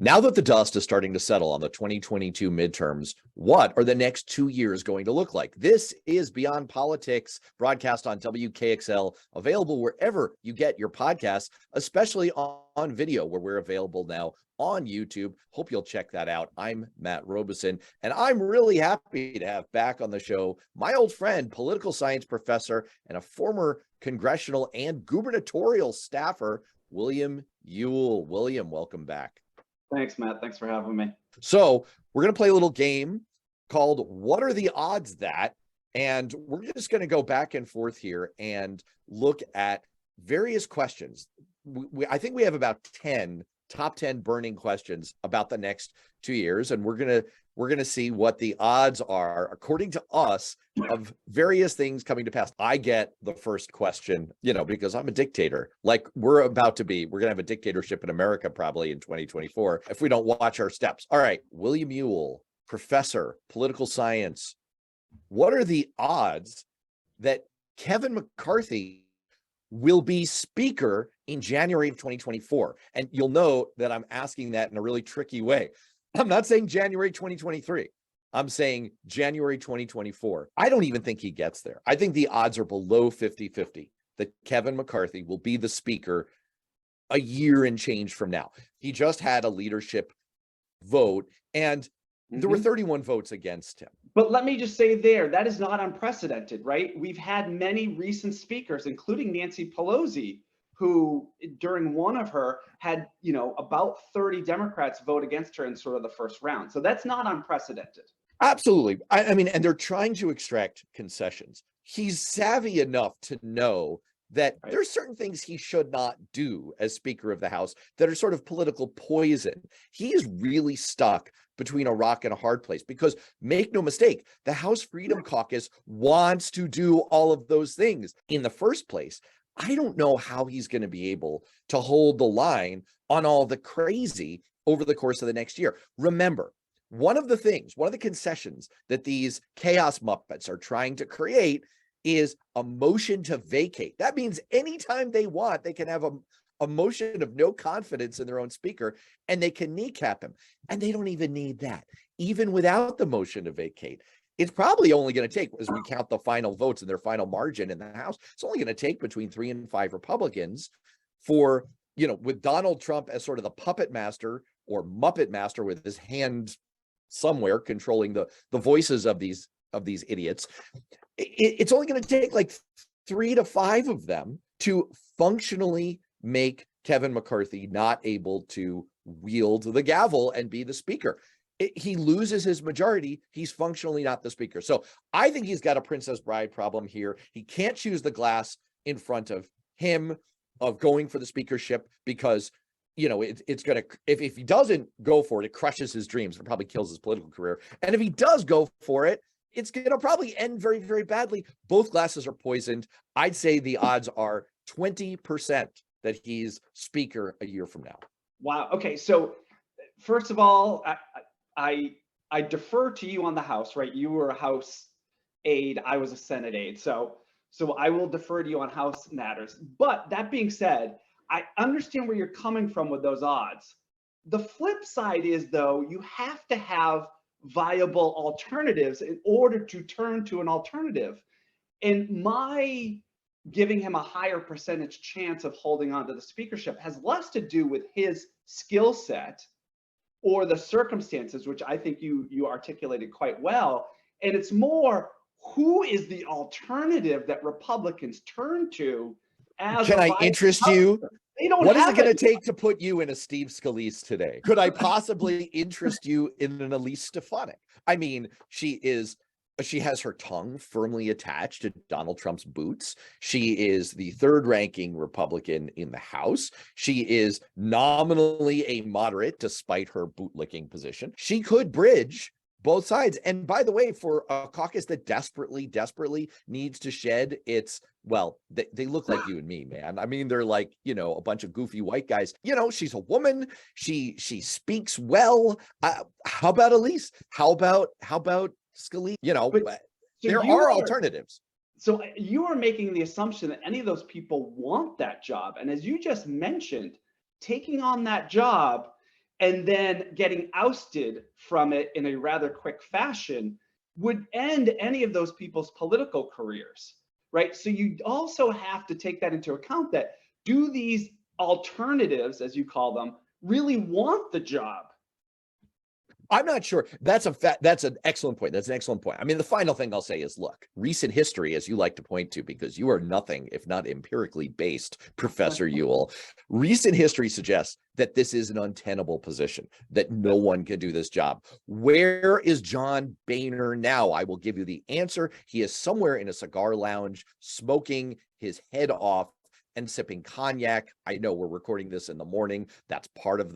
Now that the dust is starting to settle on the 2022 midterms, what are the next 2 years going to look like? This is Beyond Politics, broadcast on WKXL, available wherever you get your podcasts, especially on video, where we're available now on YouTube. Hope you'll check that out. I'm Matt Robison, and I'm really happy to have back on the show my old friend, political science professor, and a former congressional and gubernatorial staffer, William Ewell. William, welcome back. Thanks, Matt. Thanks for having me. So we're going to play a little game called What Are the Odds That? And we're just going to go back and forth here and look at various questions. I think we have about top 10 burning questions about the next 2 years. And we're going to see what the odds are, according to us, of various things coming to pass. I get the first question, because I'm a dictator. Like we're going to have a dictatorship in America probably in 2024 if we don't watch our steps. All right, William Ewell, professor, political science. What are the odds that Kevin McCarthy will be speaker in January of 2024? And you'll know that I'm asking that in a really tricky way. I'm not saying January 2023. I'm saying January 2024. I don't even think he gets there. I think the odds are below 50-50 that Kevin McCarthy will be the speaker a year and change from now. He just had a leadership vote, and there were 31 votes against him. But let me just say that is not unprecedented, right? We've had many recent speakers, including Nancy Pelosi, who during one of her had, about 30 Democrats vote against her in sort of the first round. So that's not unprecedented. Absolutely. I mean, and they're trying to extract concessions. He's savvy enough to know that there's certain things he should not do as Speaker of the House that are sort of political poison. He is really stuck between a rock and a hard place because, make no mistake, the House Freedom Caucus wants to do all of those things in the first place. I don't know how he's going to be able to hold the line on all the crazy over the course of the next year. Remember, one of the concessions that these chaos Muppets are trying to create is a motion to vacate. That means anytime they want, they can have a motion of no confidence in their own speaker, and they can kneecap him. And they don't even need that. Even without the motion to vacate, it's probably only going to take, as we count the final votes and their final margin in the House, it's only going to take between 3 and 5 Republicans for, with Donald Trump as sort of the puppet master or Muppet master with his hand somewhere controlling the voices of these idiots. It's only going to take like 3 to 5 of them to functionally make Kevin McCarthy not able to wield the gavel and be the speaker. He loses his majority, he's functionally not the speaker. So I think he's got a Princess Bride problem here. He can't choose the glass in front of him of going for the speakership because, it's going to, if he doesn't go for it, it crushes his dreams and probably kills his political career. And if he does go for it, it's going to probably end very, very badly. Both glasses are poisoned. I'd say the odds are 20% that he's speaker a year from now. Wow. Okay. So first of all, I defer to you on the House, right? You were a House aide. I was a Senate aide. So I will defer to you on House matters. But that being said, I understand where you're coming from with those odds. The flip side is, though, you have to have viable alternatives in order to turn to an alternative. And my giving him a higher percentage chance of holding on to the speakership has less to do with his skill set or the circumstances, which I think you articulated quite well. And it's more, who is the alternative that Republicans turn to as Can I interest you? What is it going to take to put you in a Steve Scalise today? Could I possibly interest you in an Elise Stefanik? I mean, she has her tongue firmly attached to Donald Trump's boots. She is the third ranking Republican in the House. She is nominally a moderate despite her bootlicking position. She could bridge both sides. And by the way, for a caucus that desperately needs to shed its, they look like you and me, man. I mean, they're like, a bunch of goofy white guys. She's a woman. She speaks well. How about Elise? How about Scalise? There are alternatives. So you are making the assumption that any of those people want that job. And as you just mentioned, taking on that job and then getting ousted from it in a rather quick fashion would end any of those people's political careers, right? So you also have to take that into account, that do these alternatives, as you call them, really want the job? I'm not sure. That's an excellent point. That's an excellent point. I mean, the final thing I'll say is, look, recent history, as you like to point to, because you are nothing if not empirically based, Professor Ewell. Recent history suggests that this is an untenable position, that no one can do this job. Where is John Boehner now? I will give you the answer. He is somewhere in a cigar lounge, smoking his head off and sipping cognac. I know we're recording this in the morning. That's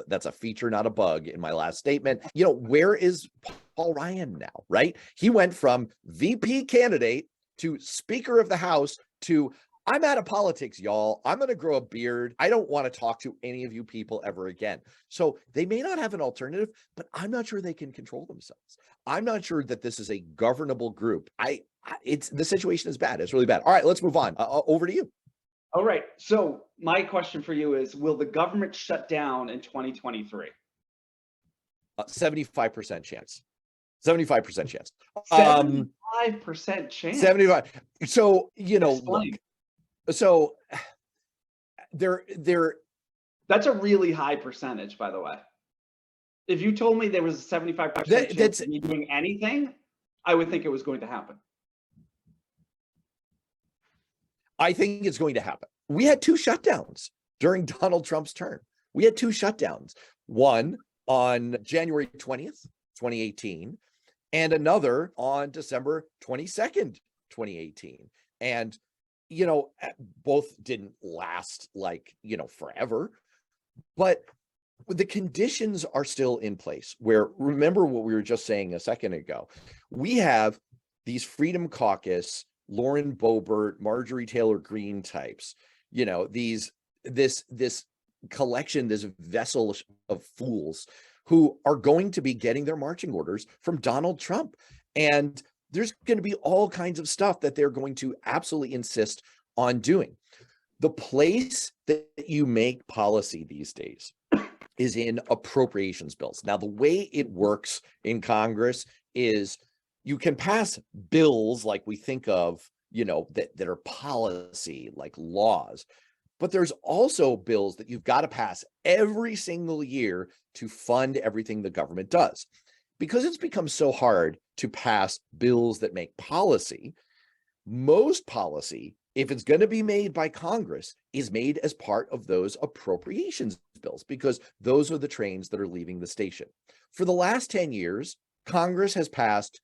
that's a feature, not a bug in my last statement. You know, where is Paul Ryan now, right? He went from VP candidate to Speaker of the House to, I'm out of politics, y'all. I'm going to grow a beard. I don't want to talk to any of you people ever again. So they may not have an alternative, but I'm not sure they can control themselves. I'm not sure that this is a governable group. The situation is bad. It's really bad. All right, let's move on. Over to you. All right. So my question for you is, will the government shut down in 2023? 75% chance. 75% chance. 75% chance. 75. So, you know, Explain. look, so they're That's a really high percentage, by the way. If you told me there was a 75% chance of me doing anything, I would think it was going to happen. I think it's going to happen. We had 2 shutdowns during Donald Trump's term. We had 2 shutdowns, one on January 20th, 2018, and another on December 22nd, 2018. And, you know, both didn't last forever, but the conditions are still in place where, remember what we were just saying a second ago, we have these Freedom Caucus, Lauren Boebert, Marjorie Taylor Greene types, you know, this collection, this vessel of fools who are going to be getting their marching orders from Donald Trump. And there's going to be all kinds of stuff that they're going to absolutely insist on doing. The place that you make policy these days is in appropriations bills. Now, the way it works in Congress is you can pass bills like we think of, you know, that are policy, like laws, but there's also bills that you've got to pass every single year to fund everything the government does. Because it's become so hard to pass bills that make policy, most policy, if it's going to be made by Congress, is made as part of those appropriations bills, because those are the trains that are leaving the station. For the last 10 years, Congress has passed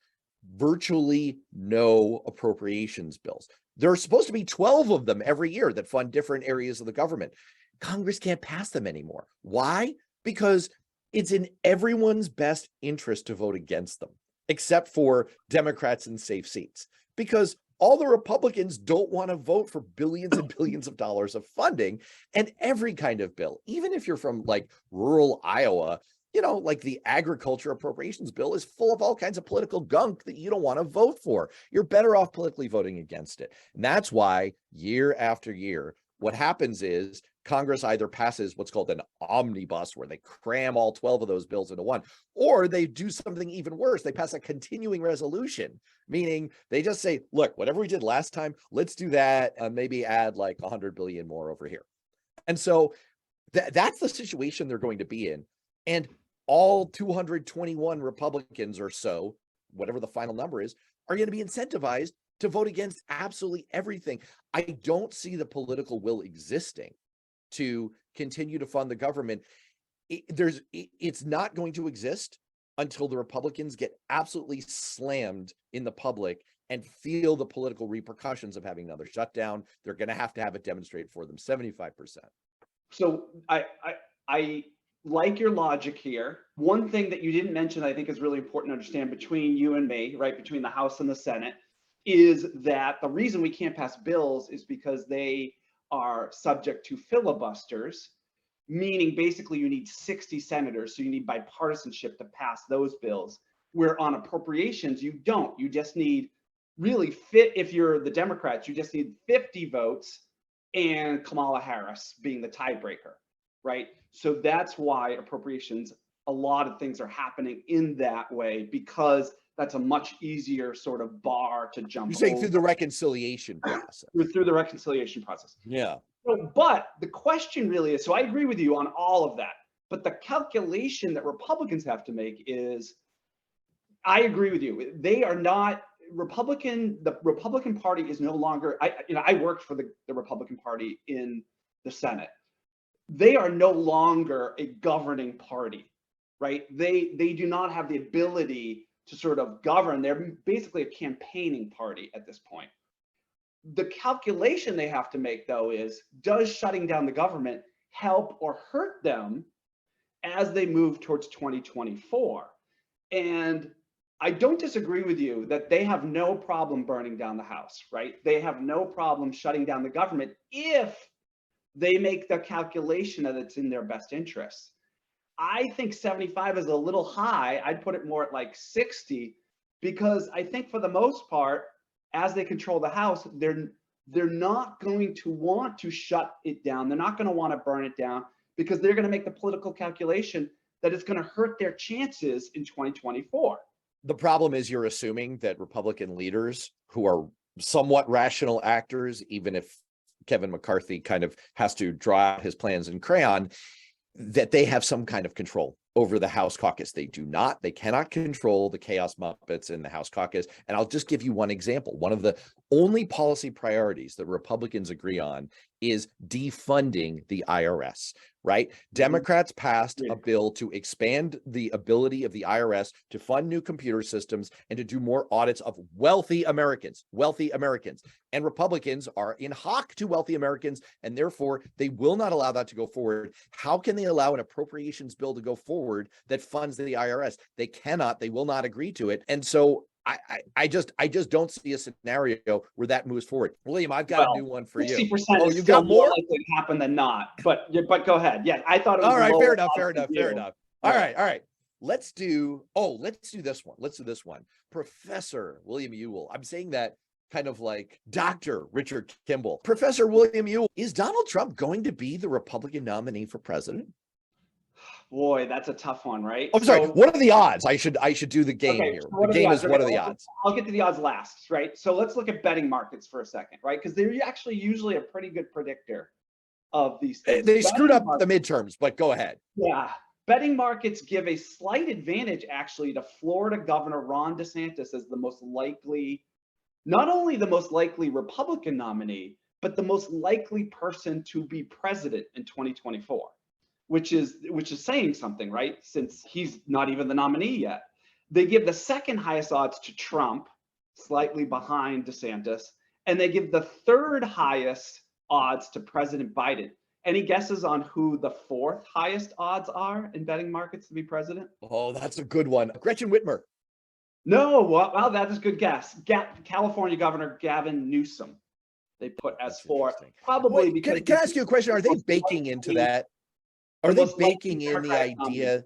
virtually no appropriations bills. There are supposed to be 12 of them every year that fund different areas of the government. Congress can't pass them anymore. Why? Because it's in everyone's best interest to vote against them, except for Democrats in safe seats, because all the Republicans don't want to vote for billions and billions of dollars of funding. And every kind of bill, even if you're from like rural Iowa, you know, like the agriculture appropriations bill is full of all kinds of political gunk that you don't want to vote for. You're better off politically voting against it. And that's why year after year, what happens is Congress either passes what's called an omnibus, where they cram all 12 of those bills into one, or they do something even worse. They pass a continuing resolution, meaning they just say, look, whatever we did last time, let's do that and maybe add like 100 billion more over here. And so that's the situation they're going to be in. And all 221 Republicans or so, whatever the final number is, are going to be incentivized to vote against absolutely everything. I don't see the political will existing to continue to fund the government. It's not going to exist until the Republicans get absolutely slammed in the public and feel the political repercussions of having another shutdown. They're going to have it demonstrated for them, 75%. So I like your logic here. One thing that you didn't mention, I think is really important to understand between you and me, right, between the House and the Senate, is that the reason we can't pass bills is because they are subject to filibusters, meaning basically you need 60 senators, so you need bipartisanship to pass those bills, where on appropriations you don't. You just need if you're the Democrats, you just need 50 votes and Kamala Harris being the tiebreaker, right? So that's why appropriations a lot of things are happening in that way because that's a much easier sort of bar to jump You're saying over through the reconciliation process. through the reconciliation process. Yeah. But the question really is, so I agree with you on all of that, but the calculation that Republicans have to make is, I agree with you. They are not the Republican Party is no longer, I worked for the Republican Party in the Senate. They are no longer a governing party, right? They do not have the ability to sort of govern. They're basically a campaigning party at this point. The calculation they have to make, though, is does shutting down the government help or hurt them as they move towards 2024? And I don't disagree with you that they have no problem burning down the House, right? They have no problem shutting down the government if they make the calculation that it's in their best interests. I think 75 is a little high. I'd put it more at like 60, because I think for the most part, as they control the House, they're not going to want to shut it down. They're not going to want to burn it down because they're going to make the political calculation that it's going to hurt their chances in 2024. The problem is you're assuming that Republican leaders who are somewhat rational actors, even if Kevin McCarthy kind of has to draw out his plans in crayon, that they have some kind of control over the House caucus. They do not. They cannot control the chaos Muppets in the House caucus. And I'll just give you one example. One of the only policy priorities that Republicans agree on is defunding the IRS, right? Democrats passed a bill to expand the ability of the IRS to fund new computer systems and to do more audits of wealthy Americans. And Republicans are in hock to wealthy Americans, and therefore they will not allow that to go forward. How can they allow an appropriations bill to go forward that funds the IRS? They cannot, they will not agree to it. And so I just don't see a scenario where that moves forward. William, I've got a new one for you. 60% Oh, is you've still got more likely to happen than not. But go ahead. Yeah, I thought it was all right. lower Fair enough. All right. Let's do this one. Professor William Ewell. I'm saying that kind of like Dr. Richard Kimball. Professor William Ewell, is Donald Trump going to be the Republican nominee for president? Boy, that's a tough one, right? I'm sorry. What are the odds? I should do the game here. So the game is what are the odds? I'll get to the odds last, right? So let's look at betting markets for a second, right? Because they're actually usually a pretty good predictor of these things. They screwed up the midterms, but go ahead. Yeah. Betting markets give a slight advantage actually to Florida Governor Ron DeSantis as the most likely, not only the most likely Republican nominee, but the most likely person to be president in 2024. Which is saying something, right? Since he's not even the nominee yet. They give the second highest odds to Trump, slightly behind DeSantis, and they give the third highest odds to President Biden. Any guesses on who the fourth highest odds are in betting markets to be president? Oh, that's a good one. Gretchen Whitmer. No, well, that is a good guess. California Governor Gavin Newsom. They put as fourth, probably. Wait, because can I ask you a question? Are they baking into that? Are they baking in the idea,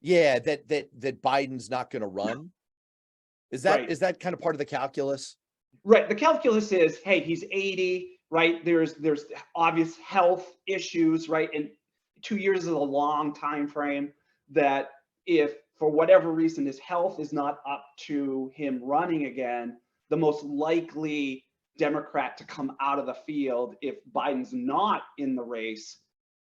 that Biden's not going to run? Is that kind of part of the calculus? Right. The calculus is, hey, he's 80, right? There's obvious health issues, right? And 2 years is a long time frame. That if for whatever reason his health is not up to him running again, the most likely Democrat to come out of the field if Biden's not in the race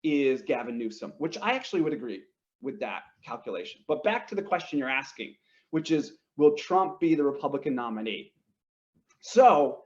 is Gavin Newsom, which I actually would agree with that calculation. But back to the question you're asking, which is, will Trump be the Republican nominee? So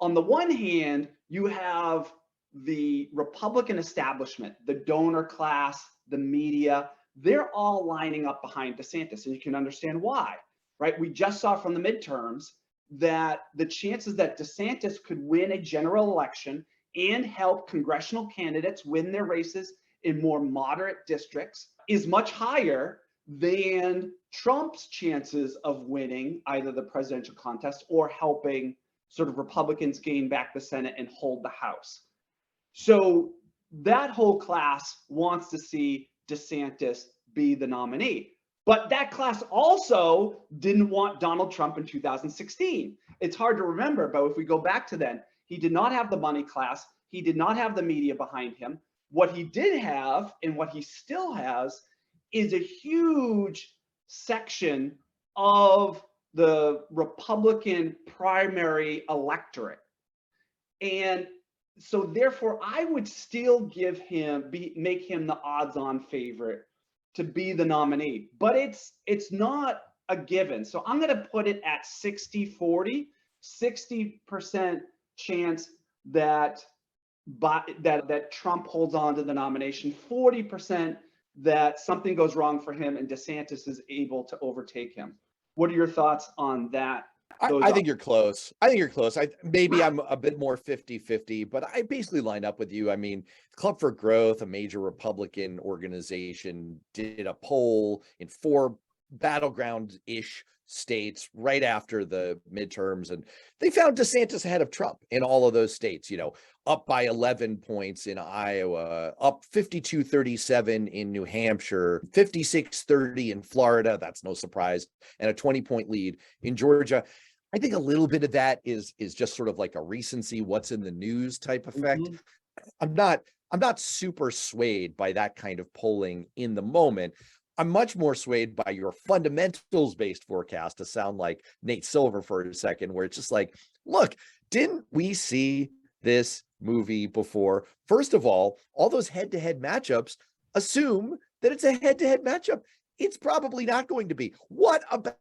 on the one hand, you have the Republican establishment, the donor class, the media, they're all lining up behind DeSantis, and you can understand why, right? We just saw from the midterms that the chances that DeSantis could win a general election and help congressional candidates win their races in more moderate districts is much higher than Trump's chances of winning either the presidential contest or helping sort of Republicans gain back the Senate and hold the House. So that whole class wants to see DeSantis be the nominee. But that class also didn't want Donald Trump in 2016. It's hard to remember, but if we go back to then, he did not have the money class. He did not have the media behind him. What he did have, and what he still has, is a huge section of the Republican primary electorate. And so therefore, I would still give him, make him the odds-on favorite to be the nominee, but it's not a given. So I'm going to put it at 60-40, 60% chance that that Trump holds on to the nomination, 40% that something goes wrong for him and DeSantis is able to overtake him. What are your thoughts on that? I think you're close. I think you're close. Maybe I'm a bit more 50-50, but I basically line up with you. I mean, Club for Growth, a major Republican organization, did a poll in 4 battleground-ish states right after the midterms, and they found DeSantis ahead of Trump in all of those states, up by 11 points in Iowa, up 52-37 in New Hampshire, 56-30 in Florida, that's no surprise, and a 20-point lead in Georgia. I think a little bit of that is just sort of like a recency, what's in the news type effect. I'm not super swayed by that kind of polling in the moment. I'm much more swayed by your fundamentals-based forecast, to sound like Nate Silver for a second, where it's just like, look, didn't we see this movie before? First of all those head-to-head matchups assume that it's a head-to-head matchup. It's probably not going to be. What about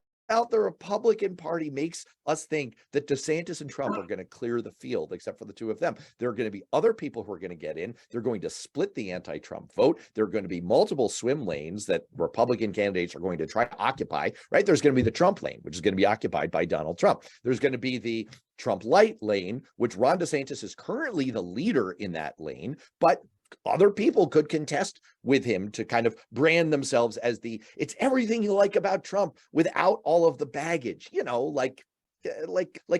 the Republican Party makes us think that DeSantis and Trump are going to clear the field, except for the two of them? There are going to be other people who are going to get in. They're going to split the anti-Trump vote. There are going to be multiple swim lanes that Republican candidates are going to try to occupy, right? There's going to be the Trump lane, which is going to be occupied by Donald Trump. There's going to be the Trump light lane, which Ron DeSantis is currently the leader in that lane, but other people could contest with him to kind of brand themselves as it's everything you like about Trump without all of the baggage, like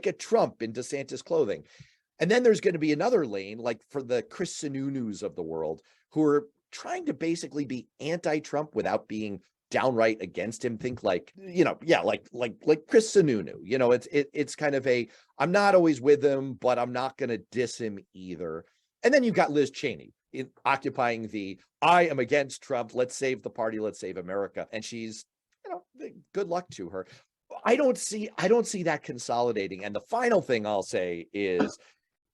a Trump in DeSantis clothing. And then there's going to be another lane, like for the Chris Sununu's of the world, who are trying to basically be anti-Trump without being downright against him. Think like, like Chris Sununu, it's kind of I'm not always with him, but I'm not going to diss him either. And then you've got Liz Cheney occupying I am against Trump. Let's save the party. Let's save America. And she's, good luck to her. I don't see that consolidating. And the final thing I'll say is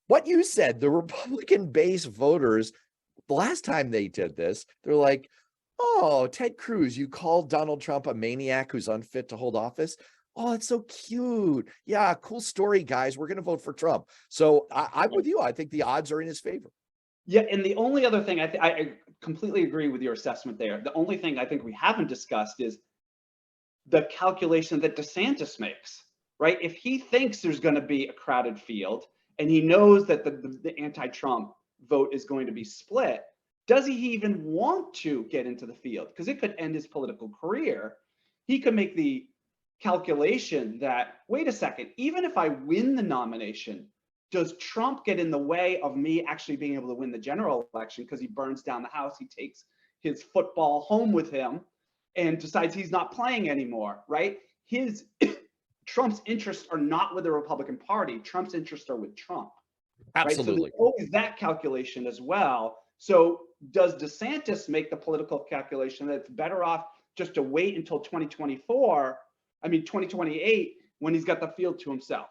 what you said, the Republican base voters, the last time they did this, they're like, oh, Ted Cruz, you called Donald Trump a maniac who's unfit to hold office. Oh, it's so cute. Yeah, cool story, guys. We're going to vote for Trump. So I'm with you. I think the odds are in his favor. Yeah, and the only other thing, I completely agree with your assessment there. The only thing I think we haven't discussed is the calculation that DeSantis makes, right? If he thinks there's going to be a crowded field and he knows that the anti-Trump vote is going to be split, does he even want to get into the field? Because it could end his political career. He could make the calculation that, wait a second, even if I win the nomination, does Trump get in the way of me actually being able to win the general election because he burns down the house, he takes his football home with him and decides he's not playing anymore, right? Trump's interests are not with the Republican Party. Trump's interests are with Trump. Absolutely. Right? So there's always that calculation as well. So does DeSantis make the political calculation that it's better off just to wait until 2028, when he's got the field to himself?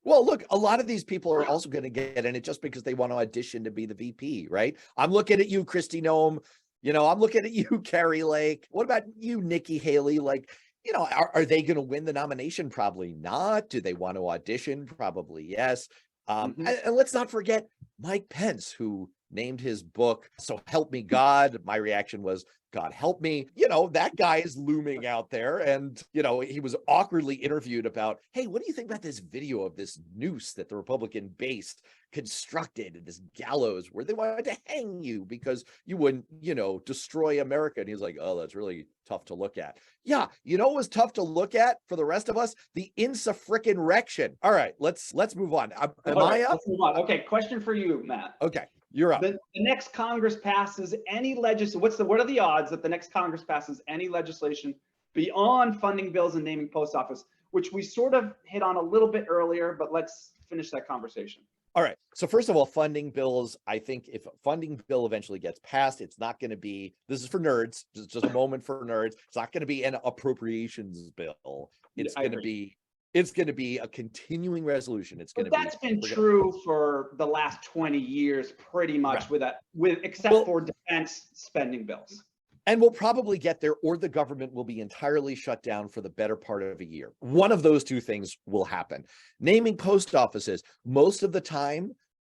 Well, look, a lot of these people are also going to get in it just because they want to audition to be the VP, right? I'm looking at you, Kristi Noem. I'm looking at you, Carrie Lake. What about you, Nikki Haley? Like, are they going to win the nomination? Probably not. Do they want to audition? Probably yes. And let's not forget Mike Pence, who named his book So Help Me God. My reaction was, God help me. That guy is looming out there. And, he was awkwardly interviewed about, hey, what do you think about this video of this noose that the Republican base constructed in this gallows where they wanted to hang you because you wouldn't, destroy America? And he's like, oh, that's really tough to look at. Yeah. What was tough to look at for the rest of us? The insurrection. All right, let's move on. Am I up? Let's move on. Okay. Question for you, Matt. Okay. You're up. The next Congress passes any legislation. What are the odds that the next Congress passes any legislation beyond funding bills and naming post office, which we sort of hit on a little bit earlier, but let's finish that conversation. All right. So first of all, funding bills, I think if a funding bill eventually gets passed, it's not going to be, this is for nerds, just a moment for nerds. It's not going to be an appropriations bill. Yeah, It's I going to agree. be, it's going to be a continuing resolution. It's going But to be, that's been we're going to, true for the last 20 years, pretty right. much with except Well, for defense spending bills. and we'll probably get there, or the government will be entirely shut down for the better part of a year. One of those two things will happen. Naming post offices, most of the time,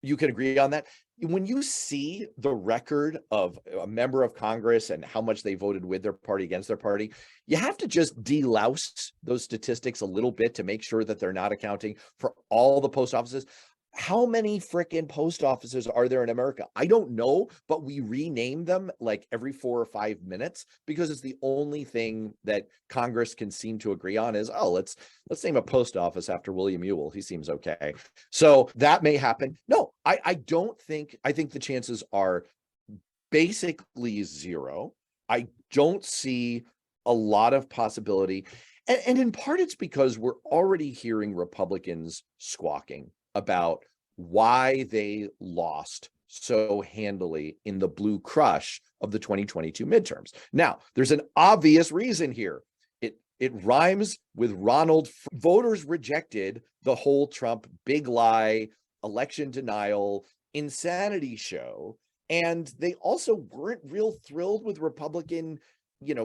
you can agree on that. When you see the record of a member of Congress and how much they voted with their party against their party, you have to just delouse those statistics a little bit to make sure that they're not accounting for all the post offices. How many freaking post offices are there in America? I don't know, but we rename them like every 4 or 5 minutes because it's the only thing that Congress can seem to agree on is, oh, let's name a post office after William Ewell. He seems okay. So that may happen. No, I don't think, I think the chances are basically zero. I don't see a lot of possibility. And in part, it's because we're already hearing Republicans squawking about why they lost so handily in the blue crush of the 2022 midterms. Now, there's an obvious reason here. It rhymes with Ronald. Voters rejected the whole Trump big lie, election denial, insanity show. And they also weren't real thrilled with Republican,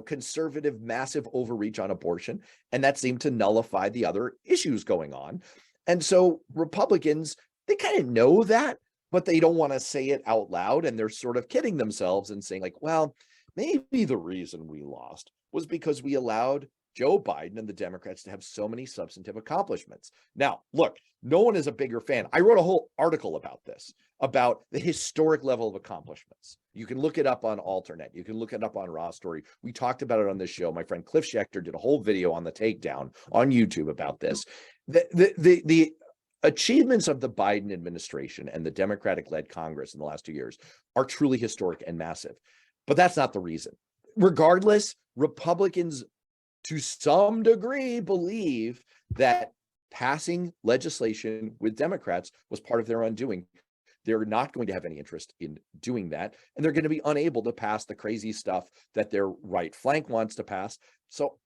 conservative, massive overreach on abortion. And that seemed to nullify the other issues going on. And so Republicans, they kind of know that, but they don't want to say it out loud. And they're sort of kidding themselves and saying, like, well, maybe the reason we lost was because we allowed Joe Biden and the Democrats to have so many substantive accomplishments. Now, look, no one is a bigger fan. I wrote a whole article about this, about the historic level of accomplishments. You can look it up on Alternet. You can look it up on Raw Story. We talked about it on this show. My friend Cliff Schecter did a whole video on the takedown on YouTube about this. The achievements of the Biden administration and the Democratic-led Congress in the last 2 years are truly historic and massive. But that's not the reason. Regardless, Republicans, to some degree, believe that passing legislation with Democrats was part of their undoing. They're not going to have any interest in doing that, and they're going to be unable to pass the crazy stuff that their right flank wants to pass. So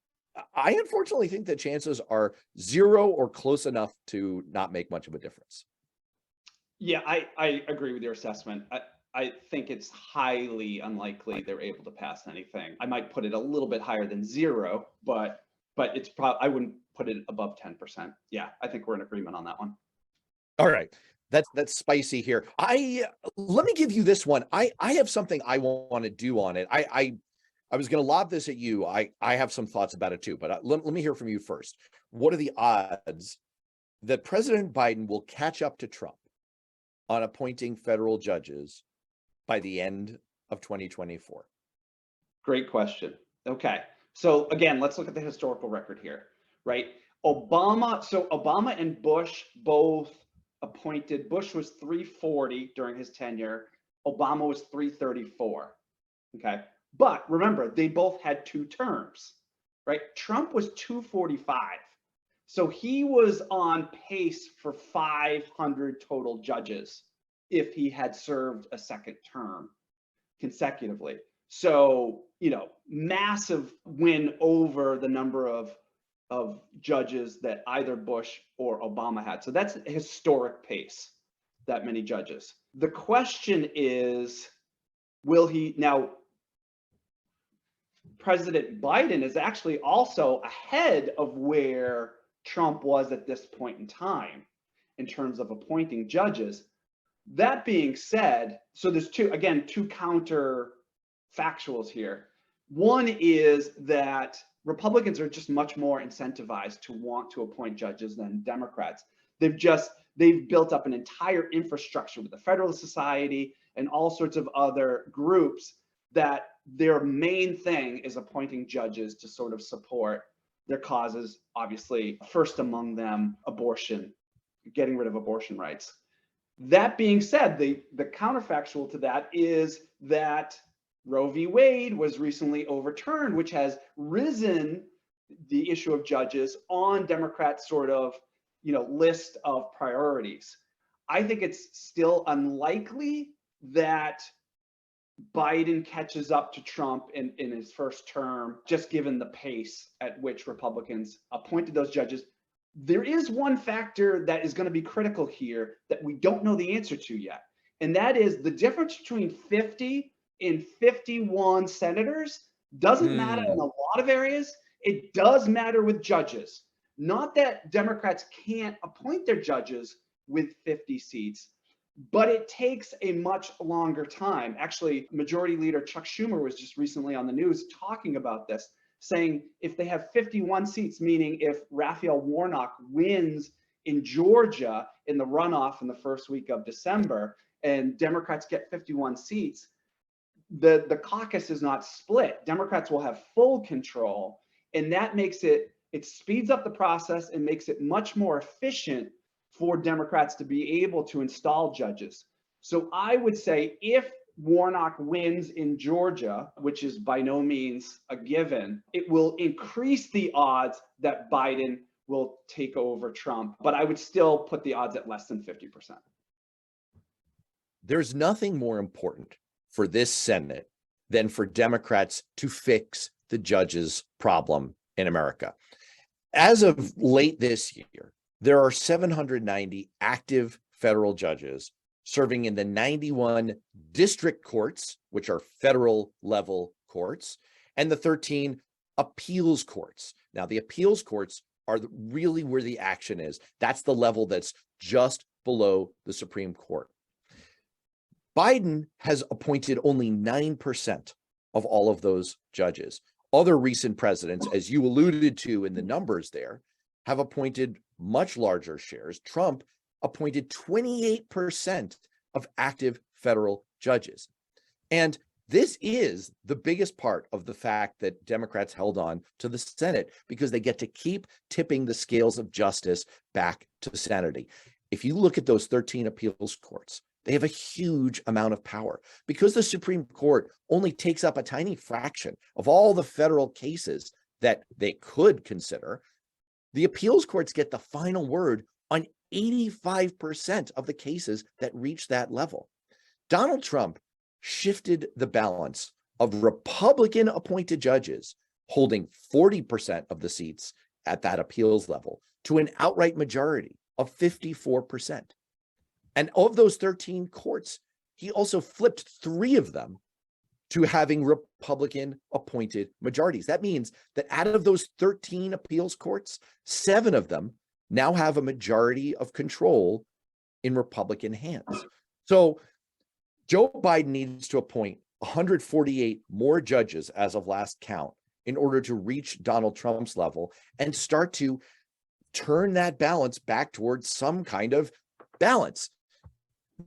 I unfortunately think the chances are zero or close enough to not make much of a difference. Yeah, I agree with your assessment. I think it's highly unlikely they're able to pass anything. I might put it a little bit higher than zero, but it's probably, I wouldn't put it above 10%. Yeah, I think we're in agreement on that one. All right. That's spicy here. Let me give you this one. I have something I want to do on it. I was going to lob this at you. I have some thoughts about it too, but let me hear from you first. What are the odds that President Biden will catch up to Trump on appointing federal judges by the end of 2024? Great question. Okay. So again, let's look at the historical record here, right? Obama and Bush both appointed. Bush was 340 during his tenure. Obama was 334. Okay. But remember, they both had 2 terms, right? Trump was 245. So he was on pace for 500 total judges if he had served a second term consecutively. So, massive win over the number of judges that either Bush or Obama had. So that's a historic pace, that many judges. The question is, will he now? President Biden is actually also ahead of where Trump was at this point in time in terms of appointing judges. That being said, so there's two counter factuals here. One is that Republicans are just much more incentivized to want to appoint judges than Democrats. They've built up an entire infrastructure with the Federalist Society and all sorts of other groups that their main thing is appointing judges to sort of support their causes. Obviously, first among them, abortion, getting rid of abortion rights. That being said, the counterfactual to that is that Roe v. Wade was recently overturned, which has risen the issue of judges on Democrats' sort of list of priorities. I think it's still unlikely that Biden catches up to Trump in his first term, just given the pace at which Republicans appointed those judges. There is one factor that is going to be critical here that we don't know the answer to yet, and that is the difference between 50 and 51 senators doesn't matter in a lot of areas. It does matter with judges. Not that Democrats can't appoint their judges with 50 seats, but it takes a much longer time. Actually, Majority Leader Chuck Schumer was just recently on the news talking about this, saying if they have 51 seats, meaning if Raphael Warnock wins in Georgia in the runoff in the first week of December, and Democrats get 51 seats, the caucus is not split. Democrats will have full control, and that makes it speeds up the process and makes it much more efficient for Democrats to be able to install judges. So I would say if Warnock wins in Georgia, which is by no means a given, it will increase the odds that Biden will take over Trump. But I would still put the odds at less than 50%. There's nothing more important for this Senate than for Democrats to fix the judges' problem in America. As of late this year, there are 790 active federal judges serving in the 91 district courts, which are federal level courts, and the 13 appeals courts. Now, the appeals courts are really where the action is. That's the level that's just below the Supreme Court. Biden has appointed only 9% of all of those judges. Other recent presidents, as you alluded to in the numbers there, have appointed much larger shares. Trump appointed 28% of active federal judges. And this is the biggest part of the fact that Democrats held on to the Senate, because they get to keep tipping the scales of justice back to sanity. If you look at those 13 appeals courts, they have a huge amount of power because the Supreme Court only takes up a tiny fraction of all the federal cases that they could consider. The appeals courts get the final word on 85% of the cases that reach that level. Donald Trump shifted the balance of Republican appointed judges holding 40% of the seats at that appeals level to an outright majority of 54%. And of those 13 courts, he also flipped 3 of them to having Republican appointed majorities. That means that out of those 13 appeals courts, 7 of them now have a majority of control in Republican hands. So Joe Biden needs to appoint 148 more judges as of last count in order to reach Donald Trump's level and start to turn that balance back towards some kind of balance.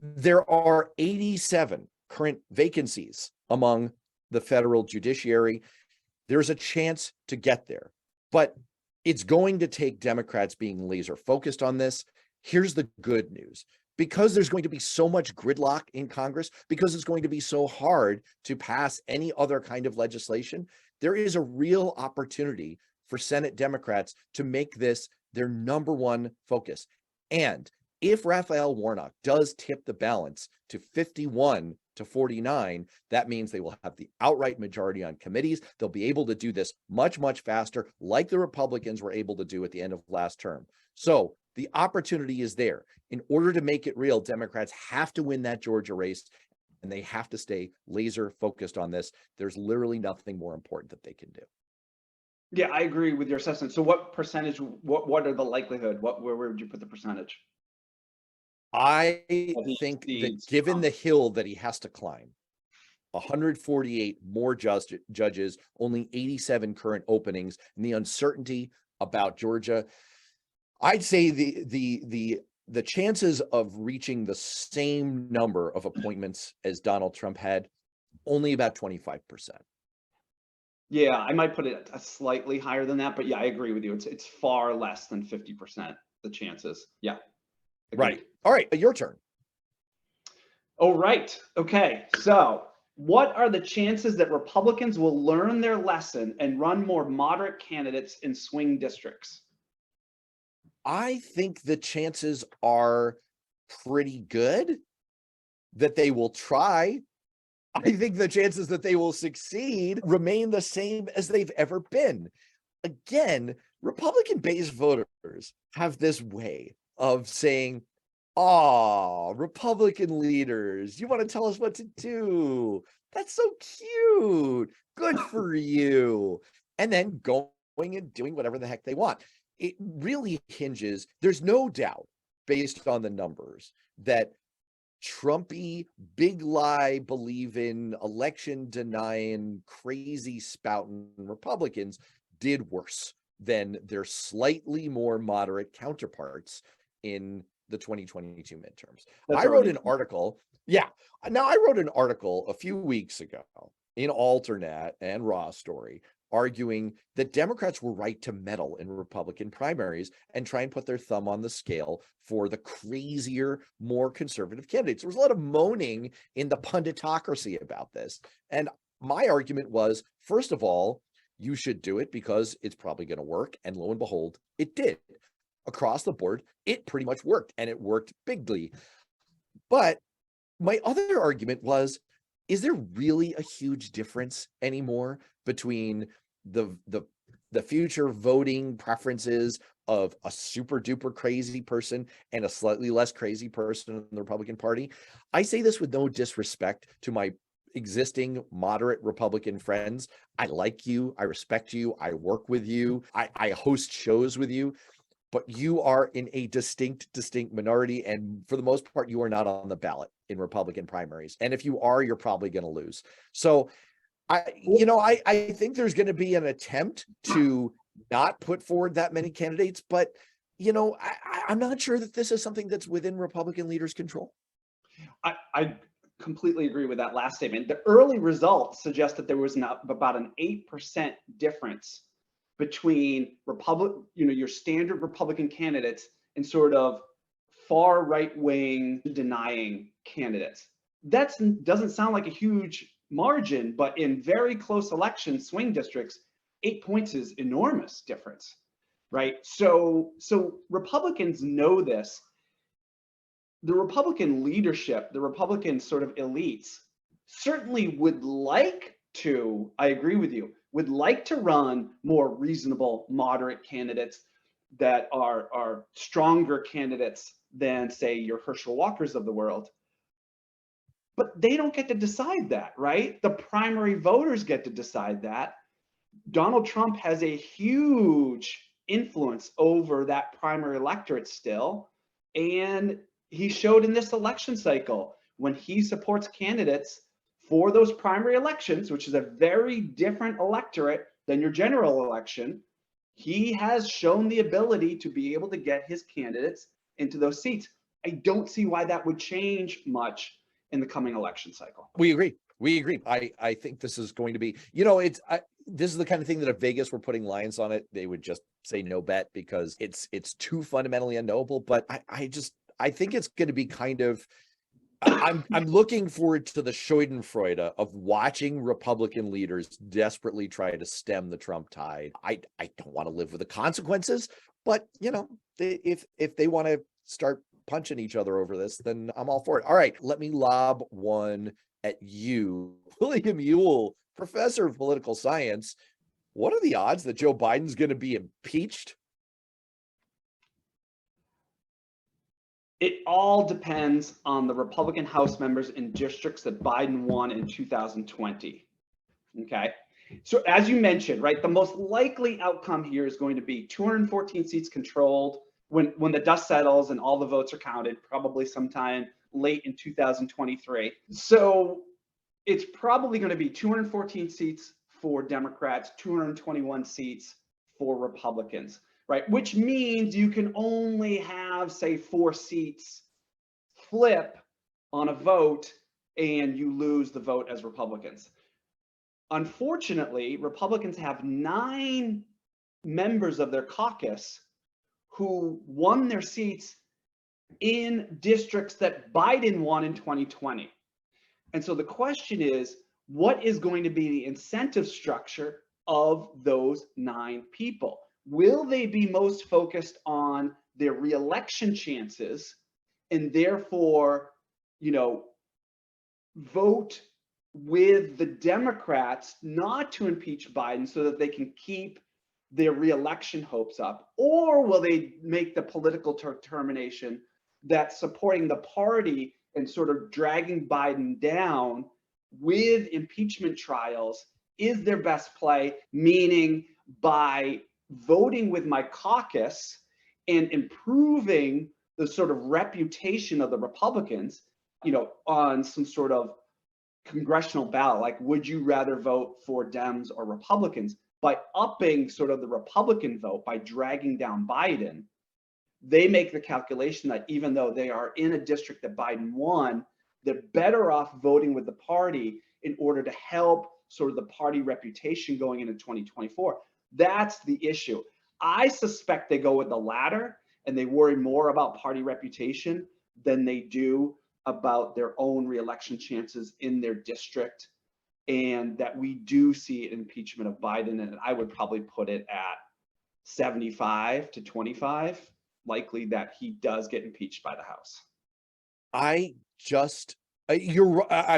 There are 87 current vacancies among the federal judiciary. There's a chance to get there, but it's going to take Democrats being laser focused on this. Here's the good news. Because there's going to be so much gridlock in Congress, because it's going to be so hard to pass any other kind of legislation, there is a real opportunity for Senate Democrats to make this their number one focus. And if Raphael Warnock does tip the balance to 51 to 49, that means they will have the outright majority on committees. They'll be able to do this much, much faster, like the Republicans were able to do at the end of last term. So the opportunity is there. In order to make it real, Democrats have to win that Georgia race, and they have to stay laser focused on this. There's literally nothing more important that they can do. Yeah, I agree with your assessment. So what percentage, what are the likelihood? Where would you put the percentage? I think that given the hill that he has to climb, 148 more judges, only 87 current openings, and the uncertainty about Georgia, I'd say the chances of reaching the same number of appointments as Donald Trump had, only about 25%. Yeah, I might put it slightly higher than that, but yeah, I agree with you. It's far less than 50%, the chances. Yeah. Agreed. Right. All right, your turn. Oh, right. Okay. So what are the chances that Republicans will learn their lesson and run more moderate candidates in swing districts? I think the chances are pretty good, that they will try. I think the chances that they will succeed remain the same as they've ever been. Again, Republican-based voters have this way of saying, "Oh, Republican leaders, you want to tell us what to do? That's so cute. Good for you." And then going and doing whatever the heck they want. It really hinges, there's no doubt, based on the numbers, that Trumpy, big lie, believe in election denying, crazy spouting Republicans did worse than their slightly more moderate counterparts in the 2022 midterms. I wrote an article. Yeah. Now, I wrote an article a few weeks ago in Alternet and Raw Story arguing that Democrats were right to meddle in Republican primaries and try and put their thumb on the scale for the crazier, more conservative candidates. There was a lot of moaning in the punditocracy about this. And my argument was, first of all, you should do it because it's probably going to work. And lo and behold, it did. Across the board, it pretty much worked, and it worked bigly. But my other argument was, is there really a huge difference anymore between the future voting preferences of a super duper crazy person and a slightly less crazy person in the Republican Party? I say this with no disrespect to my existing moderate Republican friends. I like you, I respect you, I work with you, I host shows with you, but you are in a distinct minority, and for the most part, you are not on the ballot in Republican primaries. And if you are, you're probably going to lose. So I think there's going to be an attempt to not put forward that many candidates, but I'm not sure that this is something that's within Republican leaders' control. I completely agree with that last statement. The early results suggest that there was about an 8% difference between your standard Republican candidates and sort of far right-wing denying candidates. That doesn't sound like a huge margin, but in very close election swing districts, 8 points is enormous difference, right? So Republicans know this. The Republican leadership, the Republican sort of elites, certainly would like to, I agree with you, would like to run more reasonable, moderate candidates that are stronger candidates than, say, your Herschel Walkers of the world. But they don't get to decide that, right? The primary voters get to decide that. Donald Trump has a huge influence over that primary electorate still. And he showed in this election cycle when he supports candidates for those primary elections, which is a very different electorate than your general election, he has shown the ability to be able to get his candidates into those seats. I don't see why that would change much in the coming election cycle. We agree. I think this is going to be, this is the kind of thing that if Vegas were putting lines on it, they would just say no bet because it's too fundamentally unknowable. But I think it's going to be kind of, I'm looking forward to the Schadenfreude of watching Republican leaders desperately try to stem the Trump tide. I don't want to live with the consequences, but if they want to start punching each other over this, then I'm all for it. All right, let me lob one at you, William Ewell, professor of political science. What are the odds that Joe Biden's going to be impeached? It all depends on the Republican House members in districts that Biden won in 2020. Okay. So as you mentioned, right, the most likely outcome here is going to be 214 seats controlled when the dust settles and all the votes are counted, probably sometime late in 2023. So it's probably going to be 214 seats for Democrats, 221 seats for Republicans, right? Which means you can only have, say, 4 seats flip on a vote and you lose the vote as Republicans. Unfortunately, Republicans have 9 members of their caucus who won their seats in districts that Biden won in 2020. And so the question is, what is going to be the incentive structure of those 9 people? Will they be most focused on their reelection chances and therefore, you know, vote with the Democrats not to impeach Biden so that they can keep their reelection hopes up? Or will they make the political determination that supporting the party and sort of dragging Biden down with impeachment trials is their best play, meaning by voting with my caucus and improving the sort of reputation of the Republicans, you know, on some sort of congressional ballot, like would you rather vote for Dems or Republicans? By upping sort of the Republican vote, by dragging down Biden, they make the calculation that even though they are in a district that Biden won, they're better off voting with the party in order to help sort of the party reputation going into 2024. That's the issue. I suspect they go with the latter, and they worry more about party reputation than they do about their own reelection chances in their district, and that we do see an impeachment of Biden, and I would probably put it at 75 to 25, likely that he does get impeached by the House. I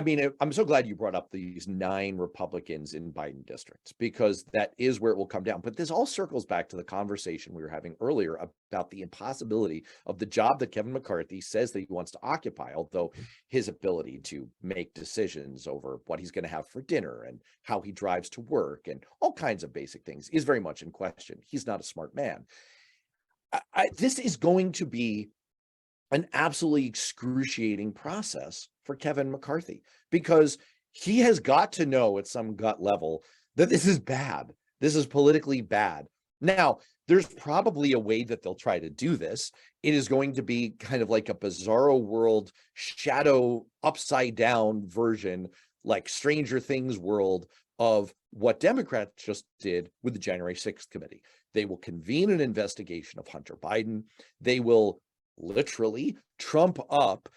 mean, I'm so glad you brought up these 9 Republicans in Biden districts, because that is where it will come down. But this all circles back to the conversation we were having earlier about the impossibility of the job that Kevin McCarthy says that he wants to occupy, although his ability to make decisions over what he's going to have for dinner and how he drives to work and all kinds of basic things is very much in question. He's not a smart man. This is going to be an absolutely excruciating process for Kevin McCarthy, because he has got to know at some gut level that this is bad. This is politically bad. Now, there's probably a way that they'll try to do this. It is going to be kind of like a bizarro world, shadow, upside down version, like Stranger Things world of what Democrats just did with the January 6th committee. They will convene an investigation of Hunter Biden. They will literally trump up